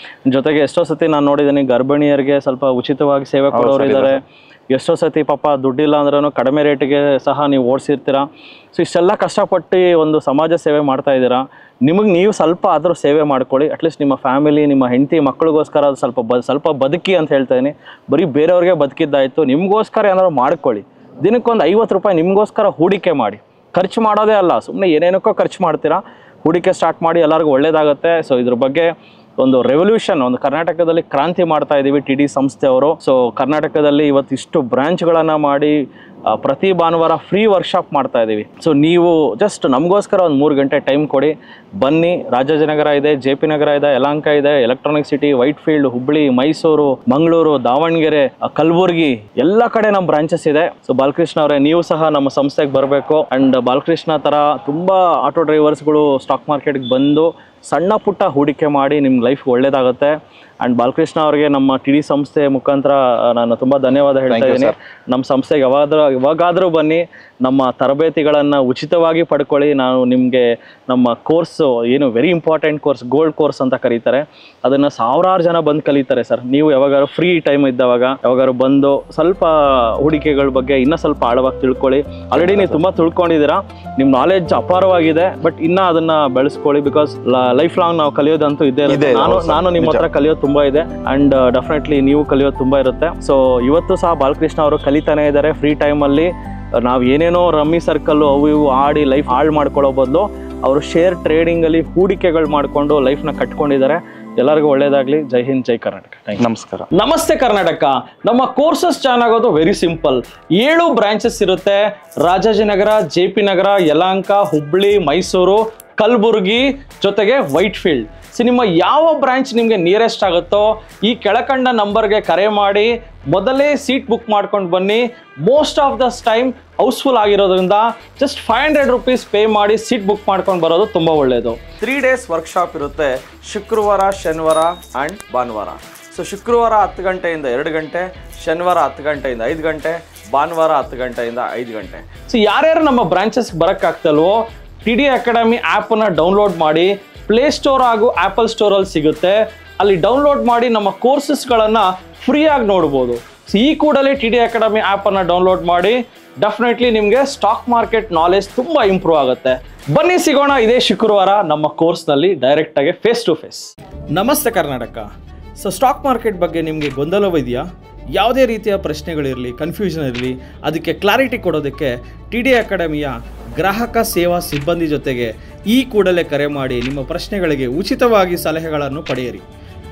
ಜೊತೆಗೆ ಎಷ್ಟೋ ಸತಿ ನಾನು ನೋಡಿದ್ದೀನಿ ಗರ್ಭಿಣಿಯರಿಗೆ ಸ್ವಲ್ಪ ಉಚಿತವಾಗಿ ಸೇವೆ ಕೊಡೋರು ಇದ್ದಾರೆ. ಎಷ್ಟೋ ಸತಿ ಪಾಪ ದುಡ್ಡಿಲ್ಲ ಅಂದ್ರೂ ಕಡಿಮೆ ರೇಟಿಗೆ ಸಹ ನೀವು ಓಡಿಸಿರ್ತೀರ. ಸೊ ಇಷ್ಟೆಲ್ಲ ಕಷ್ಟಪಟ್ಟು ಒಂದು ಸಮಾಜ ಸೇವೆ ಮಾಡ್ತಾ ಇದ್ದೀರಾ. ನಿಮಗೆ ನೀವು ಸ್ವಲ್ಪ ಆದರೂ ಸೇವೆ ಮಾಡ್ಕೊಳ್ಳಿ. ಅಟ್ಲೀಸ್ಟ್ ನಿಮ್ಮ ಫ್ಯಾಮಿಲಿ, ನಿಮ್ಮ ಹೆಂಡತಿ ಮಕ್ಕಳಿಗೋಸ್ಕರ ಅದು ಸ್ವಲ್ಪ ಬದುಕಿ ಅಂತ ಹೇಳ್ತಾ ಇದ್ದೀನಿ. ಬರೀ ಬೇರೆಯವ್ರಿಗೆ ಬದುಕಿದ್ದಾಯಿತು, ನಿಮಗೋಸ್ಕರ ಏನಾದ್ರು ಮಾಡ್ಕೊಳ್ಳಿ. ದಿನಕ್ಕೊಂದು 50 ರೂಪಾಯಿ ನಿಮಗೋಸ್ಕರ ಹೂಡಿಕೆ ಮಾಡಿ. ಖರ್ಚು ಮಾಡೋದೇ ಅಲ್ಲ, ಸುಮ್ಮನೆ ಏನೇನಕ್ಕೋ ಖರ್ಚು ಮಾಡ್ತೀರಾ. ಹೂಡಿಕೆ ಸ್ಟಾರ್ಟ್ ಮಾಡಿ, ಎಲ್ಲರಿಗೂ ಒಳ್ಳೇದಾಗುತ್ತೆ. ಸೊ ಇದ್ರ ಬಗ್ಗೆ ಒಂದು ರೆವಲ್ಯೂಷನ್, ಒಂದು ಕರ್ನಾಟಕದಲ್ಲಿ ಕ್ರಾಂತಿ ಮಾಡ್ತಾ ಇದ್ದೀವಿ TD ಸಂಸ್ಥೆಯವರು. ಸೊ ಕರ್ನಾಟಕದಲ್ಲಿ ಇವತ್ತು ಇಷ್ಟು ಬ್ರಾಂಚ್ಗಳನ್ನು ಮಾಡಿ ಪ್ರತಿ ಭಾನುವಾರ ಫ್ರೀ ವರ್ಕ್ಶಾಪ್ ಮಾಡ್ತಾ ಇದ್ದೀವಿ. ಸೊ ನೀವು ಜಸ್ಟ್ ನಮಗೋಸ್ಕರ ಒಂದು 3 ಗಂಟೆ ಟೈಮ್ ಕೊಡಿ, ಬನ್ನಿ. ರಾಜಾಜಿನಗರ ಇದೆ, JP ನಗರ ಇದೆ, ಯಲಹಂಕ ಇದೆ, ಎಲೆಕ್ಟ್ರಾನಿಕ್ ಸಿಟಿ, ವೈಟ್ಫೀಲ್ಡ್, ಹುಬ್ಬಳ್ಳಿ, ಮೈಸೂರು, ಮಂಗಳೂರು, ದಾವಣಗೆರೆ, ಕಲಬುರಗಿ, ಎಲ್ಲ ಕಡೆ ನಮ್ಮ ಬ್ರಾಂಚಸ್ ಇದೆ. ಸೊ ಬಾಲಕೃಷ್ಣ ಅವರೇ, ನೀವು ಸಹ ನಮ್ಮ ಸಂಸ್ಥೆಗೆ ಬರಬೇಕು. ಆ್ಯಂಡ್ ಬಾಲಕೃಷ್ಣ ಥರ ತುಂಬ ಆಟೋ ಡ್ರೈವರ್ಸ್ಗಳು ಸ್ಟಾಕ್ ಮಾರ್ಕೆಟ್ಗೆ ಬಂದು ಸಣ್ಣ ಪುಟ್ಟ ಹೂಡಿಕೆ ಮಾಡಿ ನಿಮ್ಮ ಲೈಫ್ ಒಳ್ಳೇದಾಗುತ್ತೆ. ಆ್ಯಂಡ್ ಬಾಲಕೃಷ್ಣ ಅವರಿಗೆ ನಮ್ಮ TD ಸಂಸ್ಥೆ ಮುಖಾಂತರ ನಾನು ತುಂಬ ಧನ್ಯವಾದ ಹೇಳ್ತಾ ಇದ್ದೀನಿ. ನಮ್ಮ ಸಂಸ್ಥೆಗೆ ಯಾವಾಗಾದರೂ ಬನ್ನಿ, ನಮ್ಮ ತರಬೇತಿಗಳನ್ನು ಉಚಿತವಾಗಿ ಪಡ್ಕೊಳ್ಳಿ. ನಾವು ನಿಮಗೆ ನಮ್ಮ ಕೋರ್ಸು ಏನು very important course, gold course ಅಂತ ಕರೀತಾರೆ, ಅದನ್ನು ಸಾವಿರಾರು ಜನ ಬಂದು ಕಲಿತಾರೆ ಸರ್. ನೀವು ಯಾವಾಗಾದ್ರು ಫ್ರೀ ಟೈಮ್ ಇದ್ದವಾಗ ಯಾವಾಗಾದ್ರು ಬಂದು ಸ್ವಲ್ಪ ಹೂಡಿಕೆಗಳ ಬಗ್ಗೆ ಇನ್ನೂ ಸ್ವಲ್ಪ ಆಳವಾಗಿ ತಿಳ್ಕೊಳ್ಳಿ. ಆಲ್ರೆಡಿ ನೀವು ತುಂಬ ತಿಳ್ಕೊಂಡಿದ್ದೀರಾ, ನಿಮ್ಮ ನಾಲೆಡ್ಜ್ ಅಪಾರವಾಗಿದೆ. ಬಟ್ ಇನ್ನೂ ಅದನ್ನು ಬೆಳೆಸ್ಕೊಳ್ಳಿ. ಬಿಕಾಸ್ ಲೈಫ್ ಲಾಂಗ್ ನಾವು ಕಲಿಯೋದಂತೂ ಇದ್ದೇ ಇರುತ್ತೆ. ನಾನು ನಿಮ್ಮ ಹತ್ರ ಕಲಿಯೋದು ತುಂಬ ಇದೆ. ಆ್ಯಂಡ್ ಡೆಫಿನೆಟ್ಲಿ ನೀವು ಕಲಿಯೋದು ತುಂಬ ಇರುತ್ತೆ. ಸೊ ಇವತ್ತು ಸಹ ಬಾಲಕೃಷ್ಣ ಅವರು ಕಲಿತಾನೇ ಇದ್ದಾರೆ. ಫ್ರೀ ಟೈಮಲ್ಲಿ ನಾವು ಏನೇನೋ ರಮ್ಮಿ ಸರ್ಕಲ್ಲು ಅವು ಇವು ಆಡಿ ಲೈಫ್ ಹಾಳು ಮಾಡ್ಕೊಳ್ಳೋ ಬದಲು ಅವರು ಶೇರ್ ಟ್ರೇಡಿಂಗಲ್ಲಿ ಹೂಡಿಕೆಗಳು ಮಾಡಿಕೊಂಡು ಲೈಫ್ನ ಕಟ್ಕೊಂಡಿದ್ದಾರೆ. ಎಲ್ಲರಿಗೂ ಒಳ್ಳೇದಾಗಲಿ. ಜೈ ಹಿಂದ್, ಜೈ ಕರ್ನಾಟಕ. ನಮಸ್ಕಾರ. ನಮಸ್ತೆ ಕರ್ನಾಟಕ. ನಮ್ಮ ಕೋರ್ಸಸ್ ಚೆನ್ನಾಗೋದು ವೆರಿ ಸಿಂಪಲ್. 7 ಬ್ರಾಂಚಸ್ ಇರುತ್ತೆ. ರಾಜಾಜಿನಗರ, JP ನಗರ, ಯಲಹಂಕ, ಹುಬ್ಬಳ್ಳಿ, ಮೈಸೂರು, ಕಲಬುರಗಿ, ಜೊತೆಗೆ ವೈಟ್ಫೀಲ್ಡ್. ಸೊ ನಿಮ್ಮ ಯಾವ ಬ್ರಾಂಚ್ ನಿಮಗೆ ನಿಯರೆಸ್ಟ್ ಆಗುತ್ತೋ ಈ ಕೆಳಕಂಡ ನಂಬರ್ಗೆ ಕರೆ ಮಾಡಿ ಮೊದಲೇ ಸೀಟ್ ಬುಕ್ ಮಾಡ್ಕೊಂಡು ಬನ್ನಿ. Most of the time housefull ಆಗಿರೋದ್ರಿಂದ ಜಸ್ಟ್ 500 ರೂಪೀಸ್ ಪೇ ಮಾಡಿ ಸೀಟ್ ಬುಕ್ ಮಾಡ್ಕೊಂಡು ಬರೋದು ತುಂಬ ಒಳ್ಳೆಯದು. 3 ಡೇಸ್ ವರ್ಕ್ಶಾಪ್ ಇರುತ್ತೆ, ಶುಕ್ರವಾರ, ಶನಿವಾರ ಆ್ಯಂಡ್ ಭಾನುವಾರ. ಸೊ ಶುಕ್ರವಾರ 10 ಗಂಟೆಯಿಂದ 2 ಗಂಟೆ, ಶನಿವಾರ 10 ಗಂಟೆಯಿಂದ 5 ಗಂಟೆ, ಭಾನುವಾರ 10 ಗಂಟೆಯಿಂದ 5 ಗಂಟೆ. ಸೊ ಯಾರ್ಯಾರು ನಮ್ಮ ಬ್ರಾಂಚಸ್ಗೆ ಬರೋಕ್ಕಾಗ್ತಲ್ವೋ TD ಅಕಾಡೆಮಿ ಆ್ಯಪನ್ನು ಡೌನ್ಲೋಡ್ ಮಾಡಿ. ಪ್ಲೇಸ್ಟೋರ್ ಹಾಗೂ ಆ್ಯಪಲ್ ಸ್ಟೋರಲ್ಲಿ ಸಿಗುತ್ತೆ. ಅಲ್ಲಿ ಡೌನ್ಲೋಡ್ ಮಾಡಿ ನಮ್ಮ ಕೋರ್ಸಸ್ಗಳನ್ನು ಫ್ರೀಯಾಗಿ ನೋಡ್ಬೋದು. ಸೊ ಈ ಕೂಡಲೇ TD ಅಕಾಡೆಮಿ ಆ್ಯಪನ್ನು ಡೌನ್ಲೋಡ್ ಮಾಡಿ. ಡೆಫಿನೆಟ್ಲಿ ನಿಮಗೆ ಸ್ಟಾಕ್ ಮಾರ್ಕೆಟ್ ನಾಲೆಜ್ ತುಂಬ ಇಂಪ್ರೂವ್ ಆಗುತ್ತೆ. ಬನ್ನಿ ಸಿಗೋಣ ಇದೇ ಶುಕ್ರವಾರ ನಮ್ಮ ಕೋರ್ಸ್ನಲ್ಲಿ ಡೈರೆಕ್ಟಾಗಿ ಫೇಸ್ ಟು ಫೇಸ್. ನಮಸ್ತೆ ಕರ್ನಾಟಕ. ಸೊ ಸ್ಟಾಕ್ ಮಾರ್ಕೆಟ್ ಬಗ್ಗೆ ನಿಮಗೆ ಗೊಂದಲವಿದೆಯಾ? ಯಾವುದೇ ರೀತಿಯ ಪ್ರಶ್ನೆಗಳಿರಲಿ, ಕನ್ಫ್ಯೂಷನ್ ಇರಲಿ, ಅದಕ್ಕೆ ಕ್ಲಾರಿಟಿ ಕೊಡೋದಕ್ಕೆ TD ಅಕಾಡೆಮಿಯ ಗ್ರಾಹಕ ಸೇವಾ ಸಿಬ್ಬಂದಿ ಜೊತೆಗೆ ಈ ಕೂಡಲೇ ಕರೆ ಮಾಡಿ ನಿಮ್ಮ ಪ್ರಶ್ನೆಗಳಿಗೆ ಉಚಿತವಾಗಿ ಸಲಹೆಗಳನ್ನು ಪಡೆಯಿರಿ.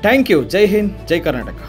Thank you. ಜೈ ಹಿಂದ್, ಜೈ ಕರ್ನಾಟಕ.